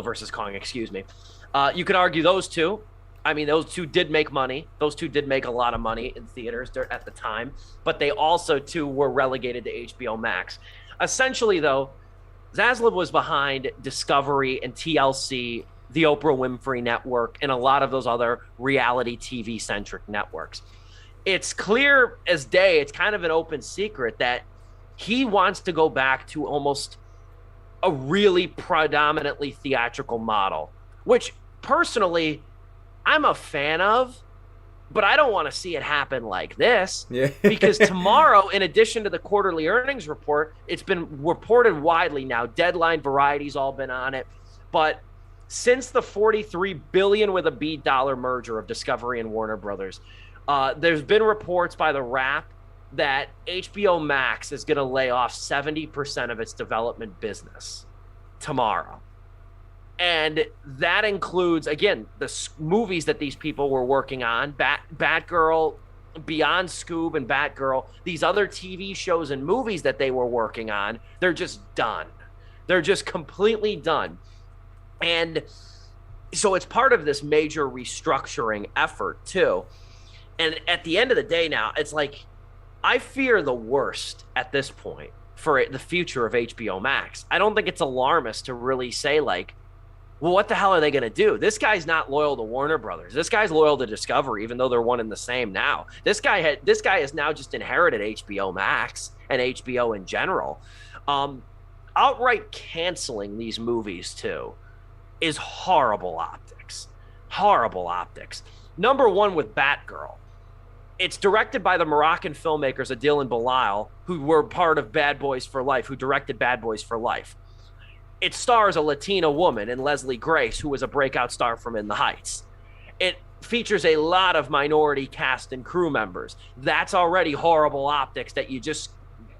versus Kong, excuse me. You could argue those two. I mean, those two did make money. Those two did make a lot of money in theaters at the time, but they also, too, were relegated to HBO Max. Essentially, though, Zaslav was behind Discovery and TLC, the Oprah Winfrey Network, and a lot of those other reality TV-centric networks. It's clear as day, it's kind of an open secret that he wants to go back to almost a really predominantly theatrical model, which personally I'm a fan of, but I don't want to see it happen like this. Yeah. Because tomorrow, in addition to the quarterly earnings report, it's been reported widely now. Deadline, Variety's all been on it. But since the $43 billion with a B dollar merger of Discovery and Warner Brothers, there's been reports by The Wrap that HBO Max is going to lay off 70% of its development business tomorrow. And that includes, again, the movies that these people were working on, Batgirl, Beyond Scoob and Batgirl, these other TV shows and movies that they were working on, they're just done. They're just completely done. And so it's part of this major restructuring effort, too. And at the end of the day now, it's like, I fear the worst at this point for the future of HBO Max. I don't think it's alarmist to really say, like, well, what the hell are they going to do? This guy's not loyal to Warner Brothers. This guy's loyal to Discovery, even though they're one and the same now. This guy has now just inherited HBO Max and HBO in general. Outright canceling these movies, too, is horrible optics. Horrible optics. Number one with Batgirl. It's directed by the Moroccan filmmakers Adil and Bilal, who were part of Bad Boys for Life, who directed Bad Boys for Life. It stars a Latina woman in Leslie Grace, who was a breakout star from In the Heights. It features a lot of minority cast and crew members. That's already horrible optics that you just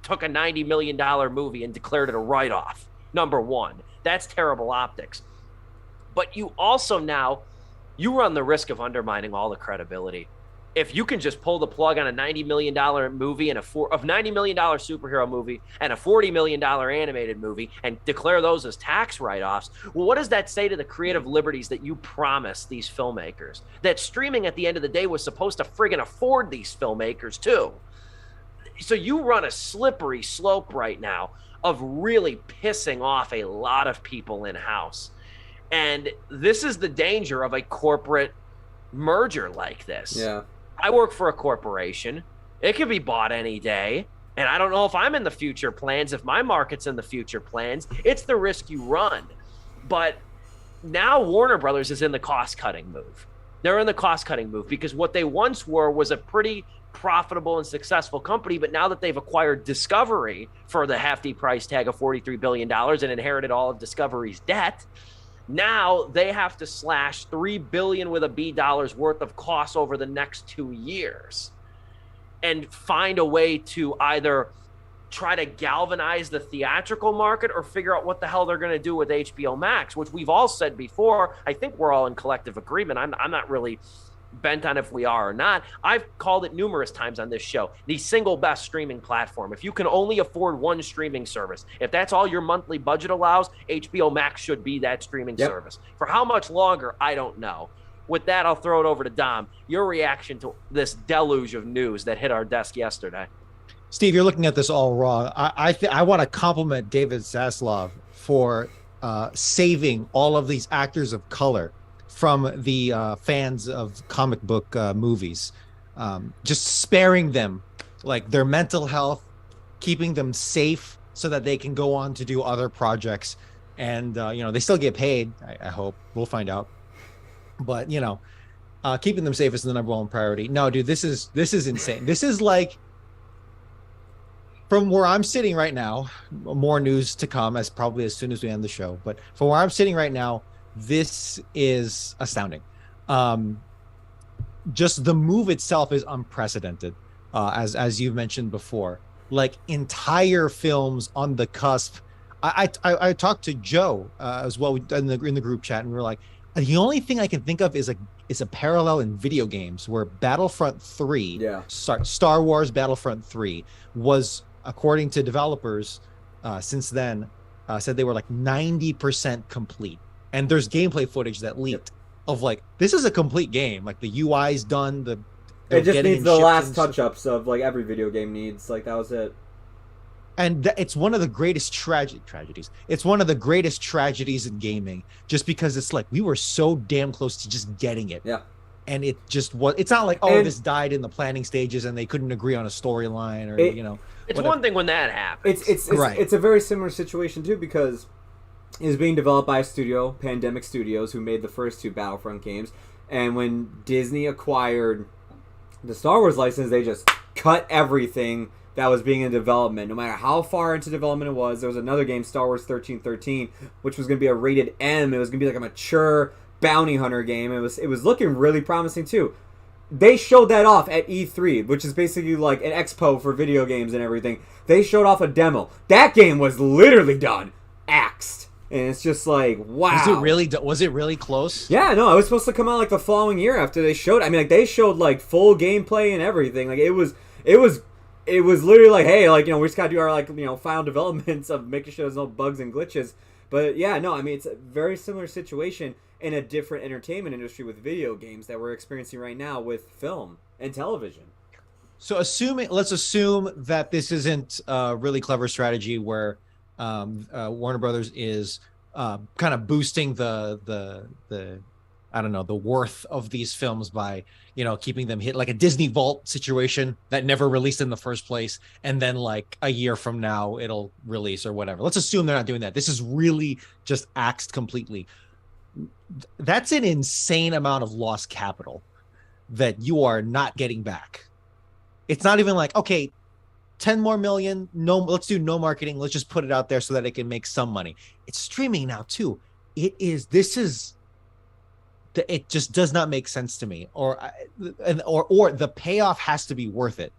took a $90 million movie and declared it a write-off. Number one. That's terrible optics. But you also now, you run the risk of undermining all the credibility. If you can just pull the plug on a $90 million movie and $90 million superhero movie and a $40 million animated movie and declare those as tax write-offs, well, what does that say to the creative liberties that you promised these filmmakers? That streaming at the end of the day was supposed to friggin' afford these filmmakers too. So you run a slippery slope right now of really pissing off a lot of people in-house. And this is the danger of a corporate merger like this. Yeah. I work for a corporation. It could be bought any day. And I don't know if I'm in the future plans, if my market's in the future plans. It's the risk you run. But now Warner Brothers is in the cost-cutting move. They're in the cost-cutting move because what they once were was a pretty profitable and successful company. But now that they've acquired Discovery for the hefty price tag of $43 billion and inherited all of Discovery's debt, now they have to slash $3 billion with a B dollars worth of costs over the next 2 years and find a way to either try to galvanize the theatrical market or figure out what the hell they're going to do with HBO Max, which we've all said before. I think we're all in collective agreement. I'm not really bent on if we are or not. I've called it numerous times on this show, the single best streaming platform. If you can only afford one streaming service, if that's all your monthly budget allows, HBO Max should be that streaming service. For how much longer, I don't know. With that, I'll throw it over to Dom. Your reaction to this deluge of news that hit our desk yesterday. Steve, you're looking at this all wrong. I want to compliment David Zaslav for saving all of these actors of color from the fans of comic book movies, just sparing them, like their mental health, keeping them safe so that they can go on to do other projects. And, they still get paid, I hope. We'll find out. But, keeping them safe is the number one priority. No, dude, this is insane. This is like, from where I'm sitting right now, more news to come as soon as we end the show. But from where I'm sitting right now, this is astounding. Just the move itself is unprecedented, as you've mentioned before. Like entire films on the cusp. I talked to Joe as well in the group chat, and we were like, the only thing I can think of is a parallel in video games where Battlefront 3, Star Wars Battlefront 3 was, according to developers, since then said they were like 90% complete. And there's gameplay footage that leaked of like, this is a complete game. Like the UI's done. It just needs the last touch-ups of like every video game needs. Like that was it. And it's one of the greatest tragedies. It's one of the greatest tragedies in gaming, just because it's like we were so damn close to just getting it. Yeah. And it just was. It's not like this died in the planning stages and they couldn't agree on a storyline or It's whatever. One thing when that happens. It's a very similar situation too, because It was being developed by a studio, Pandemic Studios, who made the first 2 Battlefront games. And when Disney acquired the Star Wars license, they just cut everything that was being in development. No matter how far into development it was, there was another game, Star Wars 1313, which was going to be a rated M. It was going to be like a mature bounty hunter game. It was looking really promising too. They showed that off at E3, which is basically like an expo for video games and everything. They showed off a demo. That game was literally done, axed. And it's just like, wow. Was it really close? Yeah, no, it was supposed to come out like the following year after they showed. I mean, like they showed like full gameplay and everything. Like it was literally like, hey, like, we just gotta do our like, final developments of making sure there's no bugs and glitches. But yeah, no, I mean, it's a very similar situation in a different entertainment industry with video games that we're experiencing right now with film and television. So let's assume that this isn't a really clever strategy where Warner Brothers is kind of boosting the I don't know, the worth of these films by, keeping them hit like a Disney Vault situation that never released in the first place. And then like a year from now, it'll release or whatever. Let's assume they're not doing that. This is really just axed completely. That's an insane amount of lost capital that you are not getting back. It's not even like, okay, 10 more million. No, let's do no marketing. Let's just put it out there so that it can make some money. It's streaming now too. It just does not make sense to me, or the payoff has to be worth it.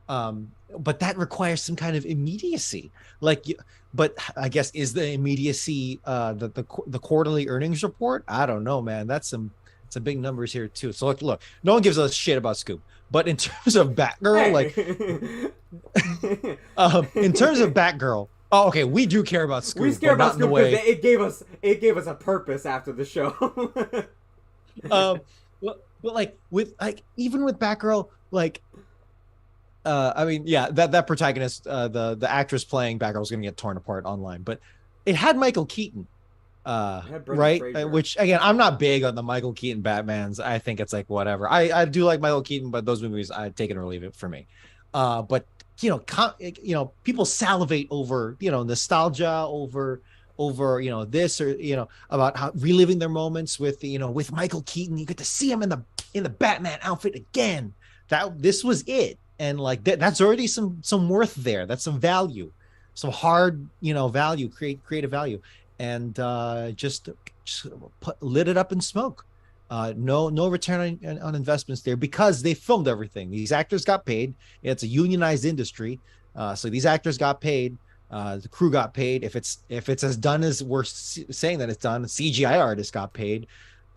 But that requires some kind of immediacy. But I guess is the immediacy the quarterly earnings report? I don't know, man. That's some big numbers here too. So look, no one gives a shit about Scoop. But in terms of Batgirl, in terms of Batgirl. Oh, okay. We do care about Scoop. We care about Scoop because it gave us a purpose after the show. But like even with Batgirl, I mean, yeah, that protagonist, the actress playing Batgirl is gonna get torn apart online, but it had Michael Keaton, right? Which again, I'm not big on the Michael Keaton Batmans. I think it's like whatever. I do like Michael Keaton, but those movies I take it or leave it for me. But people salivate over nostalgia over this or about how reliving their moments with with Michael Keaton. You get to see him in the Batman outfit again. This was it, and like that's already some worth there. That's some value, some hard value, creative value, and just lit it up in smoke. No return on investments there because they filmed everything. These actors got paid. It's a unionized industry, so these actors got paid. The crew got paid. If it's as done as we're saying that it's done, CGI artists got paid.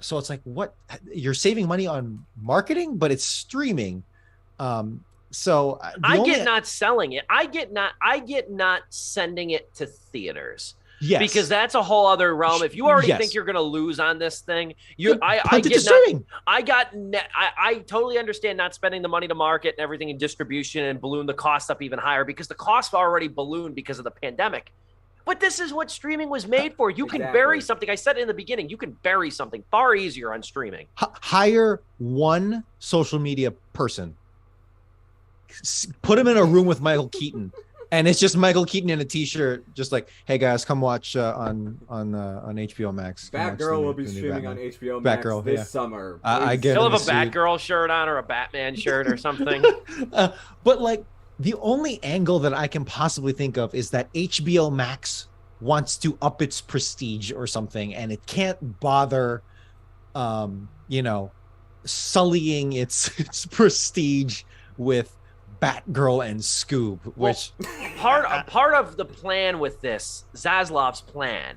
So it's like, what? You're saving money on marketing, but it's streaming. So I get not selling it. I get not sending it to theaters. Yes. Because that's a whole other realm. If you already think you're going to lose on this thing, I totally understand not spending the money to market and everything in distribution and balloon the cost up even higher because the cost already ballooned because of the pandemic. But this is what streaming was made for. You can bury something. I said it in the beginning. You can bury something far easier on streaming. Hire one social media person. Put him in a room with Michael Keaton. And it's just Michael Keaton in a t-shirt, just like, hey guys, come watch on HBO Max. Batgirl will be streaming on HBO Max this summer. I get. He'll have a Batgirl shirt on or a Batman shirt or something. But like the only angle that I can possibly think of is that HBO Max wants to up its prestige or something, and it can't bother, sullying its prestige with Batgirl and Scoob, which part of the plan with this, Zaslav's plan,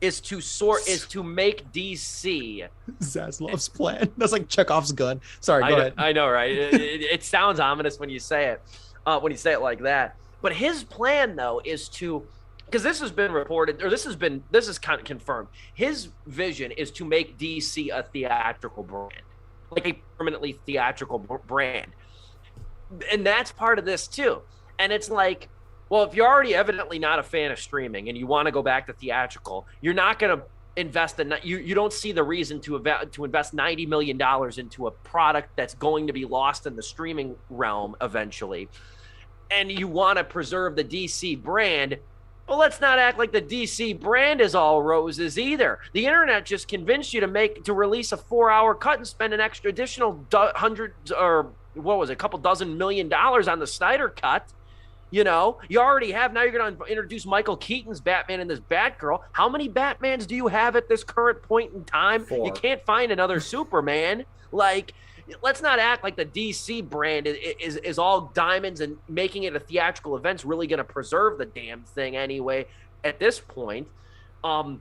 is to make DC Zaslav's plan. That's like Chekhov's gun. Sorry, go ahead. I know, right? It sounds ominous when you say it, like that. But his plan, though, is to, because this has been reported, or this is kind of confirmed. His vision is to make DC a theatrical brand, like a permanently theatrical brand. And that's part of this too. And it's like, well, if you're already evidently not a fan of streaming and you want to go back to theatrical, you're not going to invest in, you don't see the reason to invest $90 million into a product that's going to be lost in the streaming realm eventually. And you want to preserve the DC brand. Well, let's not act like the DC brand is all roses either. The internet just convinced you to release a 4-hour cut and spend an extra additional hundreds or what was it, a couple dozen $1 million on the Snyder cut. You know, you already have. Now you're going to introduce Michael Keaton's Batman and this Batgirl. How many Batmans do you have at this current point in time? 4. You can't find another Superman. Like, let's not act like the DC brand is all diamonds and making it a theatrical event's really going to preserve the damn thing anyway at this point. The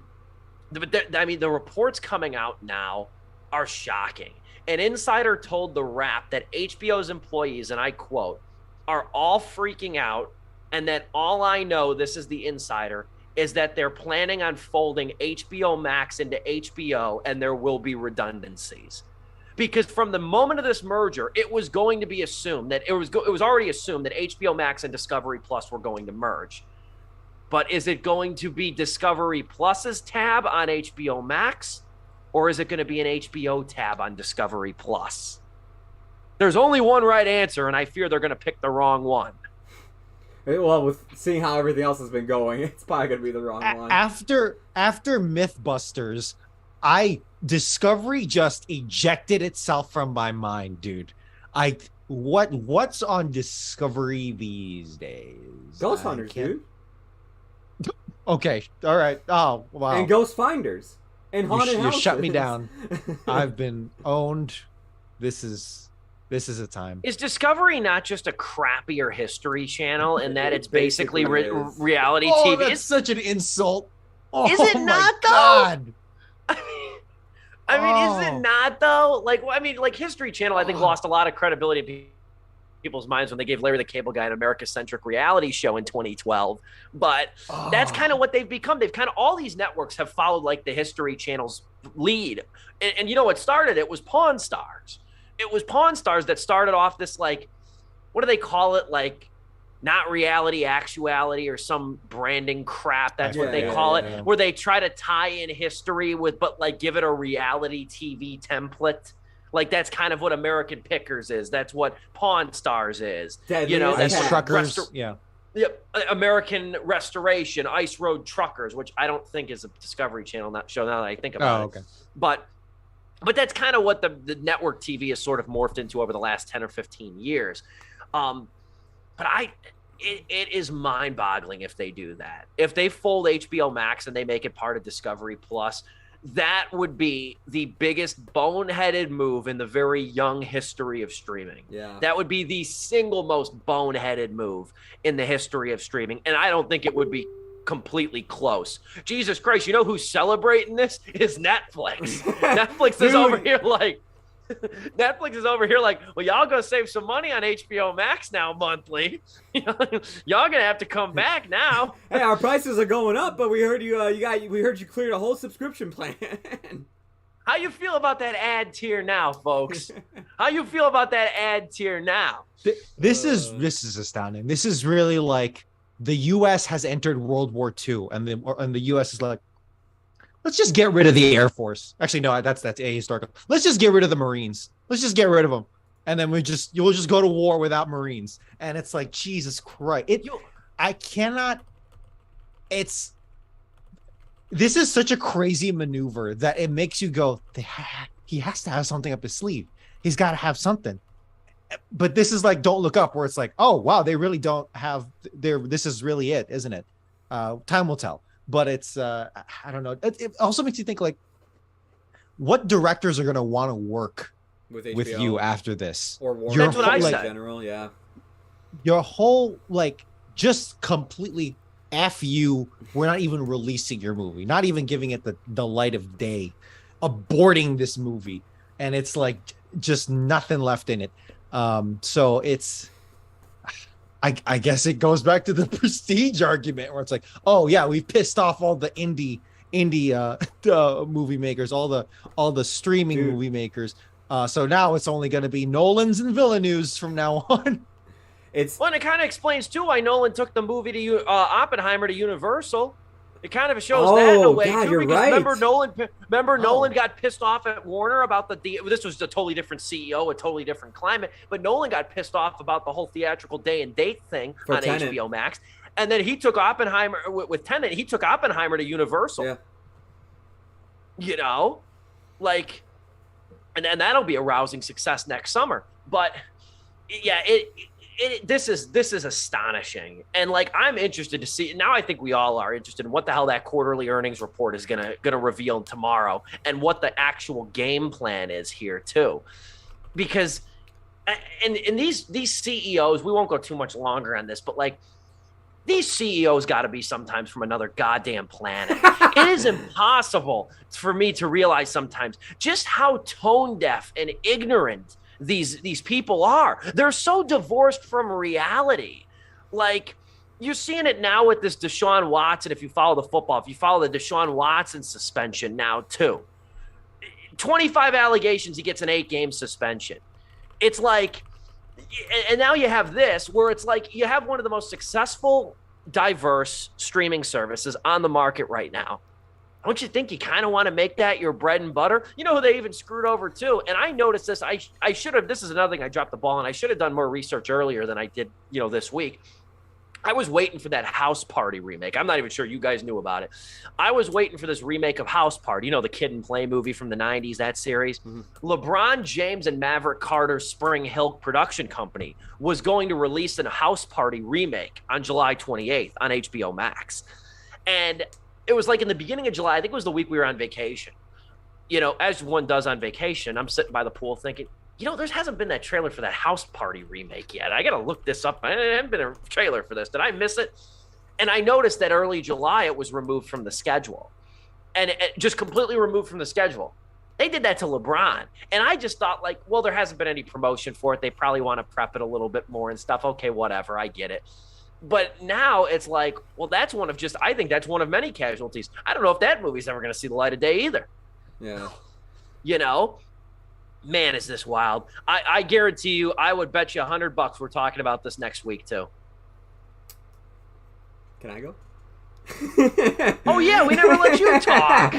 reports coming out now are shocking. An insider told The Wrap that HBO's employees, and I quote, are all freaking out, and that all I know, this is the insider, is that they're planning on folding HBO Max into HBO, and there will be redundancies. Because from the moment of this merger, it was going to be assumed that it was already assumed that HBO Max and Discovery Plus were going to merge. But is it going to be Discovery Plus's tab on HBO Max, or is it going to be an HBO tab on Discovery Plus? There's only one right answer, and I fear they're going to pick the wrong one. Well, with seeing how everything else has been going, it's probably going to be the wrong one. After Mythbusters, Discovery just ejected itself from my mind, dude. What's on Discovery these days? Ghost Hunters, dude. Okay, all right. Oh, wow. And Ghost Finders. And Haunted Houses. You shut me down. I've been owned. This is a time. Is Discovery not just a crappier history channel in that it's basically reality TV? That's such an insult. Oh, is it not, though? God. I mean, is it not, though? Like History Channel, I think, lost a lot of credibility in people's minds when they gave Larry the Cable Guy an America-centric reality show in 2012. But that's kind of what they've become. They've kind of, all these networks have followed, like, the History Channel's lead. And you know what started it was Pawn Stars. It was Pawn Stars that started off this, like, what do they call it? Like, not reality, actuality, or some branding crap. That's what they call it. Where they try to tie in history but like give it a reality TV template. Like, that's kind of what American Pickers is. That's what Pawn Stars is. Deadly Ice Truckers. Yep. American Restoration, Ice Road Truckers, which I don't think is a Discovery Channel show now that I think about it. Okay. But that's kind of what the network TV has sort of morphed into over the last 10 or 15 years. But it is mind-boggling if they do that. If they fold HBO Max and they make it part of Discovery Plus, that would be the biggest boneheaded move in the very young history of streaming. Yeah. That would be the single most boneheaded move in the history of streaming, and I don't think it would be completely close. Jesus Christ, you know who's celebrating this? Is Netflix. Netflix is over here like well, y'all gonna save some money on HBO Max now monthly. Y'all gonna have to come back now. Hey, our prices are going up, but we heard you cleared a whole subscription plan. How you feel about that ad tier now, folks? How you feel about that ad tier now? This is astounding. This is really like the U.S. has entered World War II, and the U.S. is like, let's just get rid of the Air Force. Actually, no, that's ahistorical. Let's just get rid of the Marines. Let's just get rid of them, and then you'll just go to war without Marines. And it's like, Jesus Christ! I cannot. This is such a crazy maneuver that it makes you go, he has to have something up his sleeve. He's got to have something. But this is like Don't Look Up, where it's like, oh wow, they really don't have this is really it, isn't it? Time will tell. But it's I don't know. It also makes you think, like, what directors are going to want to work with you after this? Or Warner. That's what I said. In general, yeah. Your whole, like, just completely F you. We're not even releasing your movie. Not even giving it the light of day. Aborting this movie. And it's like just nothing left in it. So it's, I guess it goes back to the prestige argument where it's like, oh yeah, we've pissed off all the indie movie makers, all the streaming movie makers. So now it's only going to be Nolan's and Villeneuve's from now on. It kind of explains too why Nolan took the movie to Oppenheimer to Universal. It kind of shows that in a way too, you're because right. Nolan got pissed off at Warner about this was a totally different CEO, a totally different climate, but Nolan got pissed off about the whole theatrical day and date thing on Tenet. HBO Max. And then he took Oppenheimer with Tenet. He took Oppenheimer to Universal. Yeah. You know, like, and that'll be a rousing success next summer. But yeah, this is astonishing. And like, I'm interested to see now. I think we all are interested in what the hell that quarterly earnings report is gonna reveal tomorrow, and what the actual game plan is here too, because and these CEOs, we won't go too much longer on this, but like, these CEOs got to be sometimes from another goddamn planet. It is impossible for me to realize sometimes just how tone deaf and ignorant these people are. They're so divorced from reality. Like, you're seeing it now with this Deshaun Watson. If you follow the football, if you follow the Deshaun Watson suspension now too, 25 allegations, he gets an 8-game suspension. It's like, and now you have this where it's like you have one of the most successful, diverse streaming services on the market right now. Don't you think you kind of want to make that your bread and butter? You know who they even screwed over too? And I noticed this. I should have, this is another thing I dropped the ball on. I should have done more research earlier than I did, this week. I was waiting for that House Party remake. I'm not even sure you guys knew about it. I was waiting for this remake of House Party, the Kid and Play movie from the 90s, that series. Mm-hmm. LeBron James and Maverick Carter's Spring Hill production company was going to release a House Party remake on July 28th on HBO Max. And it was like in the beginning of July. I think it was the week we were on vacation. As one does on vacation, I'm sitting by the pool thinking, there hasn't been that trailer for that House Party remake yet. I got to look this up. There hasn't been a trailer for this. Did I miss it? And I noticed that early July, it was removed from the schedule. And it just completely removed from the schedule. They did that to LeBron. And I just thought, like, well, there hasn't been any promotion for it. They probably want to prep it a little bit more and stuff. Okay, whatever. I get it. But now it's like, well, I think that's one of many casualties. I don't know if that movie's ever going to see the light of day either. Yeah. Man, is this wild. I guarantee you, I would bet you $100 we're talking about this next week too. Can I go? Oh yeah, we never let you talk.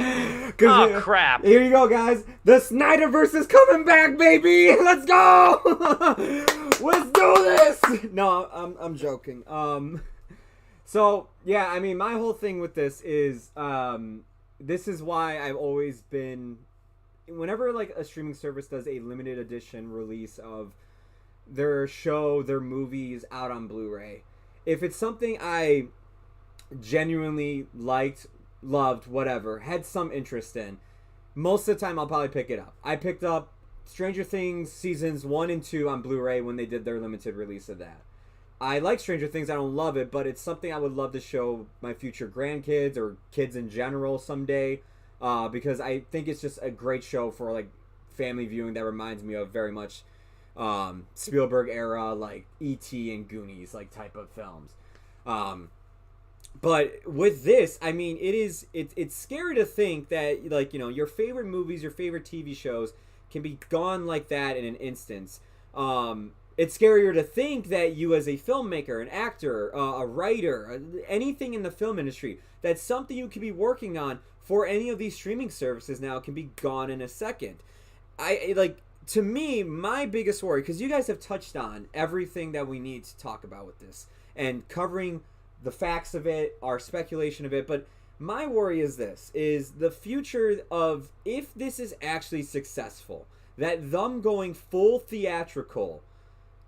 Oh crap. Here you go, guys. The Snyderverse is coming back, baby. Let's go. Let's do this. No, I'm joking. So yeah, I mean, my whole thing with this is this is why I've always been, whenever like a streaming service does a limited edition release of their show, their movies out on Blu-ray, if it's something I genuinely liked, loved, whatever, had some interest in, most of the time I'll probably pick it up. I picked up Stranger Things seasons 1 and 2 on Blu-ray when they did their limited release of that. I like Stranger Things. I don't love it, but it's something I would love to show my future grandkids or kids in general someday, because I think it's just a great show for like family viewing that reminds me of very much Spielberg era, like E.T. and Goonies like type of films. But with this, I mean, it's scary to think that, like, your favorite movies, your favorite TV shows can be gone like that in an instance. It's scarier to think that you as a filmmaker, an actor, a writer, anything in the film industry, that something you could be working on for any of these streaming services now can be gone in a second. To me, my biggest worry, because you guys have touched on everything that we need to talk about with this and covering the facts of it, our speculation of it, but my worry is this, is the future of, if this is actually successful, that them going full theatrical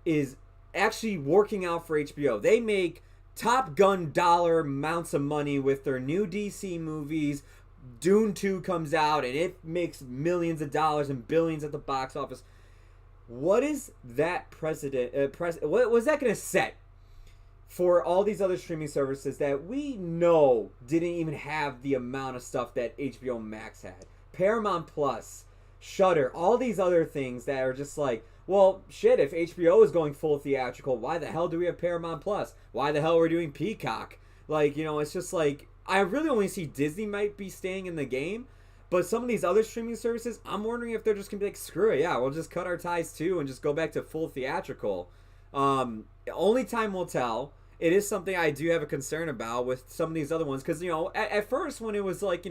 is actually working out for HBO. They make Top Gun dollar amounts of money with their new DC movies. Dune 2 comes out and it makes millions of dollars and billions at the box office. What is that what was that going to set for all these other streaming services that we know didn't even have the amount of stuff that HBO Max had? Paramount Plus, Shudder, all these other things that are just like, well, shit, if HBO is going full theatrical, why the hell do we have Paramount Plus? Why the hell are we doing Peacock? Like, it's just like, I really only see Disney might be staying in the game, but some of these other streaming services, I'm wondering if they're just going to be like, screw it, yeah, we'll just cut our ties too and just go back to full theatrical. Only time will tell. It is something I do have a concern about with some of these other ones, because, at first when it was like,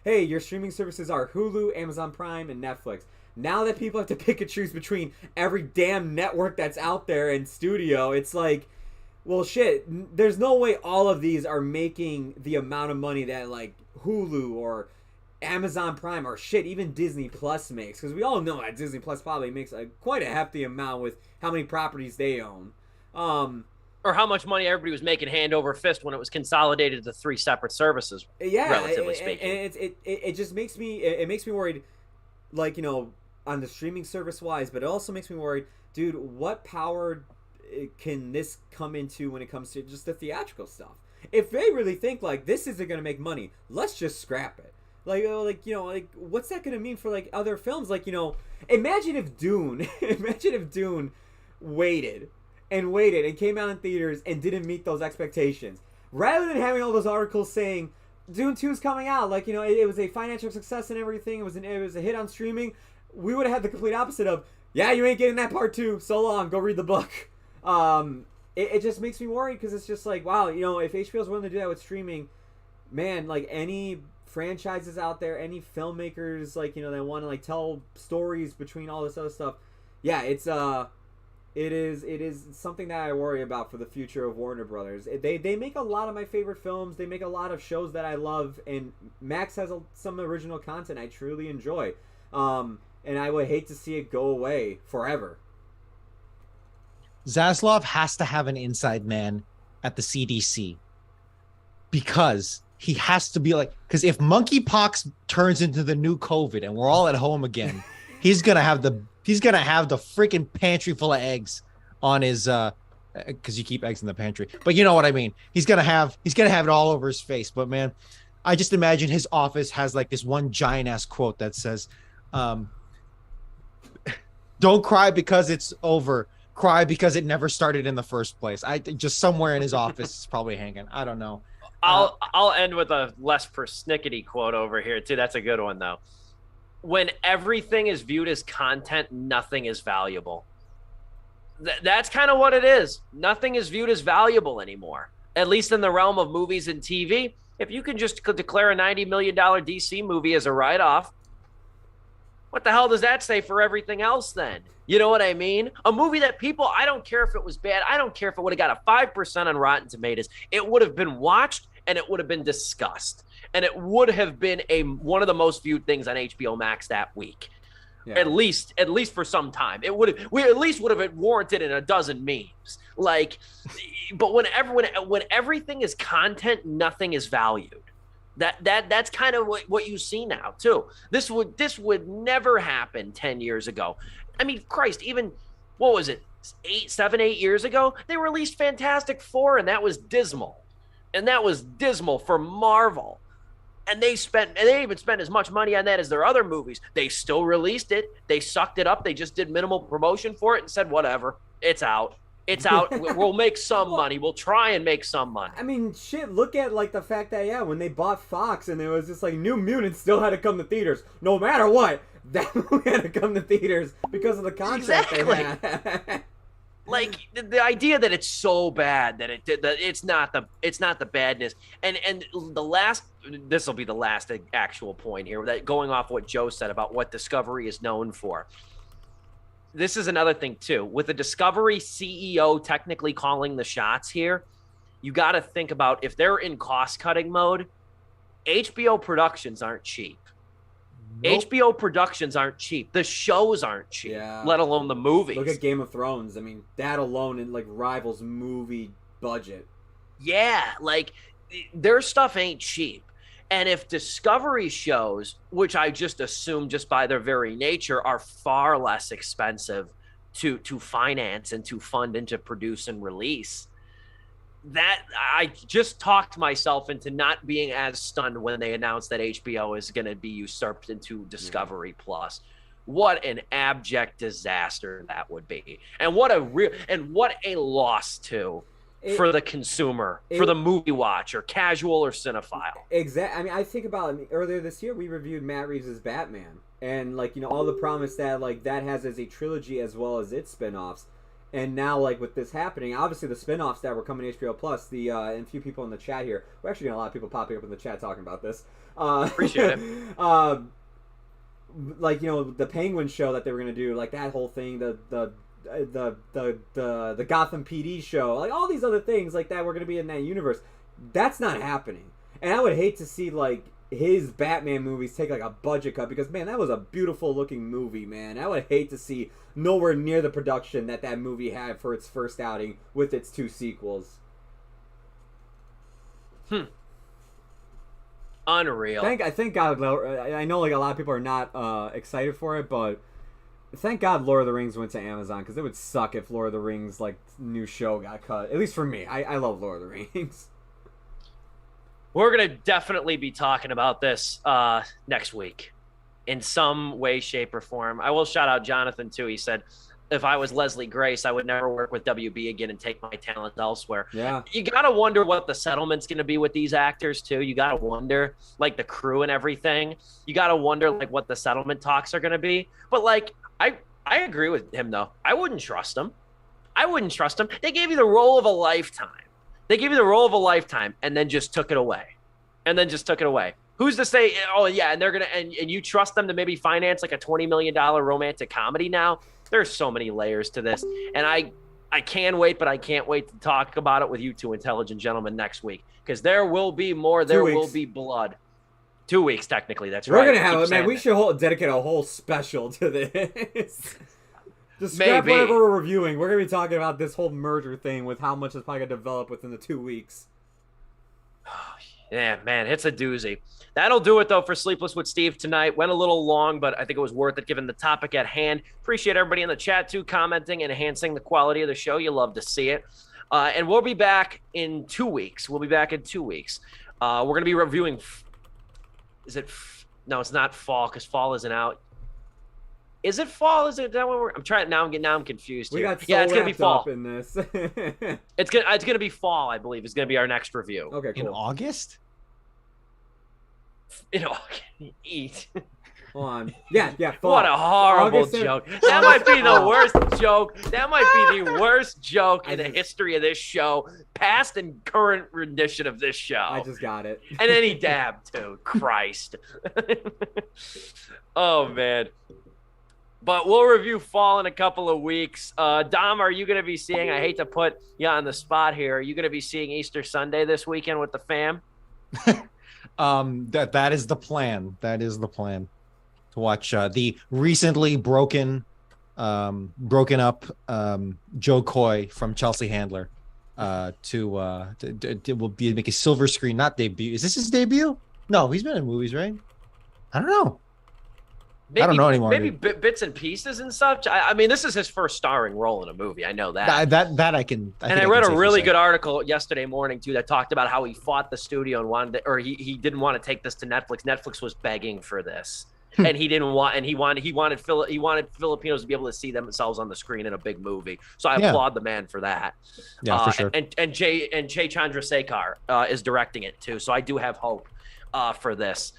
hey, your streaming services are Hulu, Amazon Prime, and Netflix. Now that people have to pick and choose between every damn network that's out there in studio, it's like, Well, shit. There's no way all of these are making the amount of money that like Hulu or Amazon Prime or shit, even Disney Plus makes. Because we all know that Disney Plus probably makes quite a hefty amount with how many properties they own. Or how much money everybody was making hand over fist when it was consolidated to 3 separate services. Yeah, relatively speaking, and it just makes me worried, like, you know, on the streaming service wise, but it also makes me worried, dude. What power can this come into when it comes to just the theatrical stuff? If they really think like this isn't going to make money, let's just scrap it. Like you know, like what's that going to mean for like other films? Like, you know, imagine if Dune waited and came out in theaters and didn't meet those expectations. Rather than having all those articles saying Dune 2 is coming out, like, you know, it was a financial success and everything, it was a hit on streaming, we would have had the complete opposite of, yeah, you ain't getting that part 2, so long, go read the book. It just makes me worried because it's just like, wow, you know, if HBO's willing to do that with streaming, man, like any franchises out there, any filmmakers, like, you know, that want to like tell stories between all this other stuff, yeah, it is something that I worry about for the future of Warner Brothers. They make a lot of my favorite films. They make a lot of shows that I love, and Max has some original content I truly enjoy. And I would hate to see it go away forever. Zaslav has to have an inside man at the CDC because he has to be like, because if monkeypox turns into the new COVID and we're all at home again, he's gonna have the freaking pantry full of eggs on his because you keep eggs in the pantry, but you know what I mean. He's gonna have it all over his face. But man, I just imagine his office has like this one giant ass quote that says, "Don't cry because it's over. Cry because it never started in the first place." I just somewhere in his office is probably hanging. I don't know. I'll end with a less persnickety quote over here too. That's a good one though. When everything is viewed as content, nothing is valuable. That's kind of what it is. Nothing is viewed as valuable anymore, at least in the realm of movies and TV. If you can just declare a $90 million DC movie as a write-off, what the hell does that say for everything else then? You know what I mean? A movie that people, I don't care if it was bad. I don't care if it would have got a 5% on Rotten Tomatoes. It would have been watched and it would have been discussed. And it would have been one of the most viewed things on HBO Max that week. Yeah. At least for some time. We at least would have warranted in a dozen memes. Like, but when everything is content, nothing is valued. That's kind of what you see now too. This would never happen 10 years ago. I mean, Christ, even what was it? 7, 8 years ago, they released Fantastic Four, and that was dismal. And that was dismal for Marvel. And they even spent as much money on that as their other movies. They still released it. They sucked it up. They just did minimal promotion for it and said, whatever, it's out. It's out. We'll make some money. We'll try and make some money. I mean, shit, look at like the fact that, yeah, when they bought Fox and it was just like New Mutants still had to come to theaters. No matter what, that movie had to come to theaters because of the contract they had. Like the idea that it's so bad that it's not the badness. And this will be the last actual point here, that going off what Joe said about what Discovery is known for. This is another thing too. With the Discovery CEO technically calling the shots here, you got to think about if they're in cost-cutting mode, HBO productions aren't cheap. Nope. HBO productions aren't cheap. The shows aren't cheap, let alone the movies. Look at Game of Thrones. I mean, that alone like rivals movie budget. Yeah, like their stuff ain't cheap. And if Discovery shows, which I just assume just by their very nature are far less expensive to finance and to fund and to produce and release, that I just talked myself into not being as stunned when they announced that HBO is going to be usurped into Discovery Plus. What an abject disaster that would be. And what a loss for the consumer, for the movie watcher, casual or cinephile. Exactly. I mean, I think about it. Earlier this year, we reviewed Matt Reeves' Batman. And, like, you know, all the promise that, like, that has as a trilogy as well as its spinoffs. And now, like, with this happening, obviously the spinoffs that were coming to HBO Plus, and a few people in the chat here, we're actually getting a lot of people popping up in the chat talking about this. Appreciate it. Like, you know, the Penguin show that they were going to do, like, that whole thing, the the Gotham PD show, like all these other things like that were gonna be in that universe. That's not happening, and I would hate to see like his Batman movies take like a budget cut, because man, that was a beautiful looking movie, man. I would hate to see nowhere near the production that movie had for its first outing with its 2 sequels. Unreal. I thank God. I know like a lot of people are not excited for it, but thank God Lord of the Rings went to Amazon, because it would suck if Lord of the Rings like new show got cut. At least for me, I love Lord of the Rings. We're going to definitely be talking about this next week in some way, shape, or form. I will shout out Jonathan, too. He said, if I was Leslie Grace, I would never work with WB again and take my talent elsewhere. Yeah. You got to wonder what the settlement's going to be with these actors, too. You got to wonder, like, the crew and everything. You got to wonder, like, what the settlement talks are going to be. But, like, I agree with him, though. I wouldn't trust him. They gave you the role of a lifetime. And then just took it away. Who's to say, oh, yeah, and they're going to, and you trust them to maybe finance like a $20 million romantic comedy now? There's so many layers to this. And I can wait, but I can't wait to talk about it with you two intelligent gentlemen next week, because there will be more. There will be blood. 2 weeks, technically. That's right. We're going to have it, man. We should dedicate a whole special to this. Just scrap whatever we're reviewing. We're going to be talking about this whole merger thing with how much is probably going to develop within the 2 weeks. Yeah, man, it's a doozy. That'll do it, though, for Sleepless with Steve tonight. Went a little long, but I think it was worth it given the topic at hand. Appreciate everybody in the chat, too, commenting and enhancing the quality of the show. You love to see it. And we'll be back in 2 weeks. We're going to be reviewing... No, it's not fall, because fall isn't out. Is it fall? Is it that one? I'm trying now. I'm confused. We here. got so it's gonna be fall. up in this. It's gonna be fall, I believe. It's gonna be our next review. Okay, cool. In August? Eat. Hold on. Yeah. Fall. What a horrible August joke. That might be the worst joke. That might be the worst joke in the history of this show, past and current rendition of this show. I just got it. And then he dabbed too. Christ. Oh man. But we'll review fall in a couple of weeks. Dom, are you going to be seeing, I hate to put you on the spot here, are you going to be seeing Easter Sunday this weekend with the fam? That is the plan. To watch the recently broken up Joe Coy from Chelsea Handler will make a silver screen, not debut. Is this his debut? No, he's been in movies, right? I don't know. I don't know anymore. Maybe bits and pieces and such. I mean, this is his first starring role in a movie. I know that. That I can. I read a really good article yesterday morning too that talked about how he fought the studio and wanted, he didn't want to take this to Netflix. Netflix was begging for this, and he didn't want. And he wanted Filipinos to be able to see themselves on the screen in a big movie. So I applaud the man for that. Yeah, for sure. And Jay Chandrasekhar is directing it too. So I do have hope for this.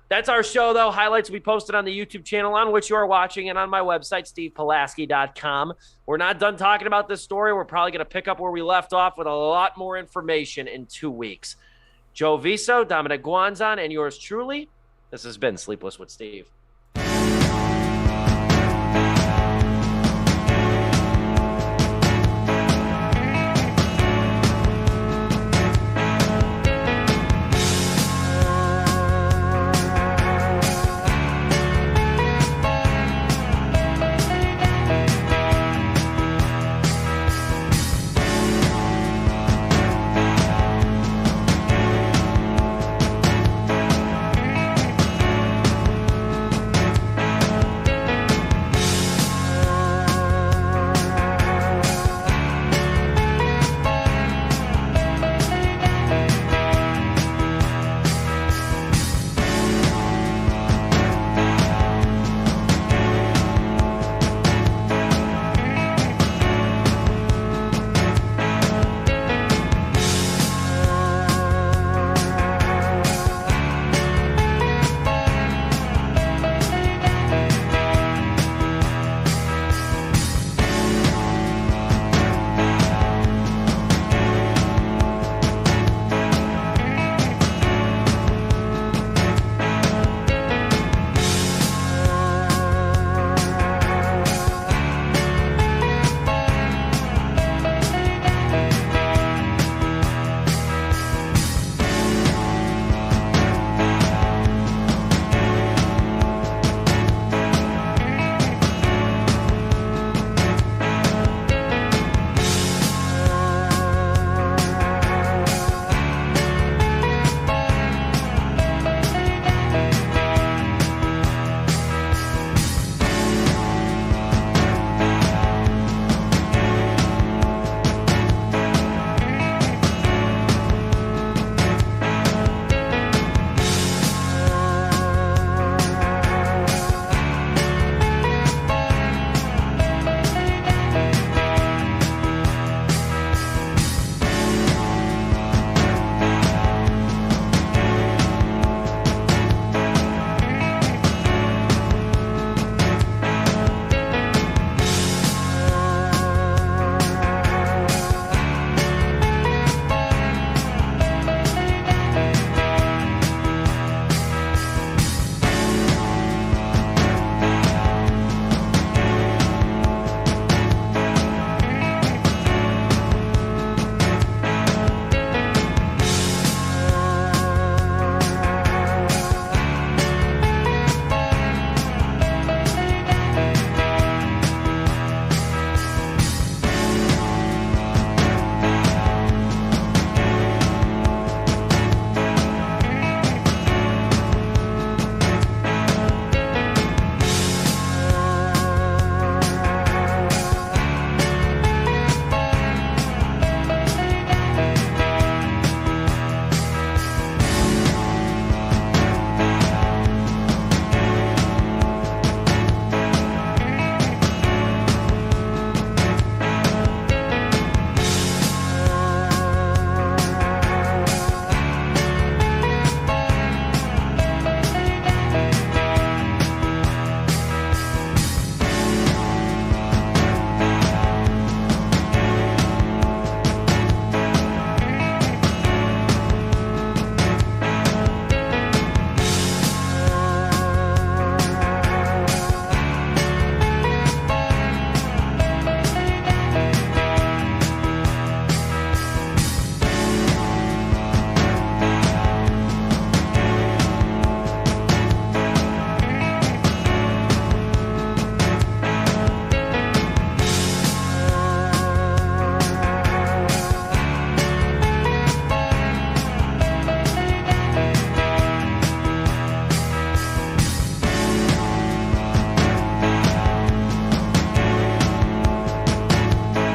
That's our show, though. Highlights will be posted on the YouTube channel on which you are watching and on my website, stevepulaski.com. We're not done talking about this story. We're probably going to pick up where we left off with a lot more information in 2 weeks. Joe Viso, Dominic Guanzon, and yours truly, this has been Sleepless with Steve.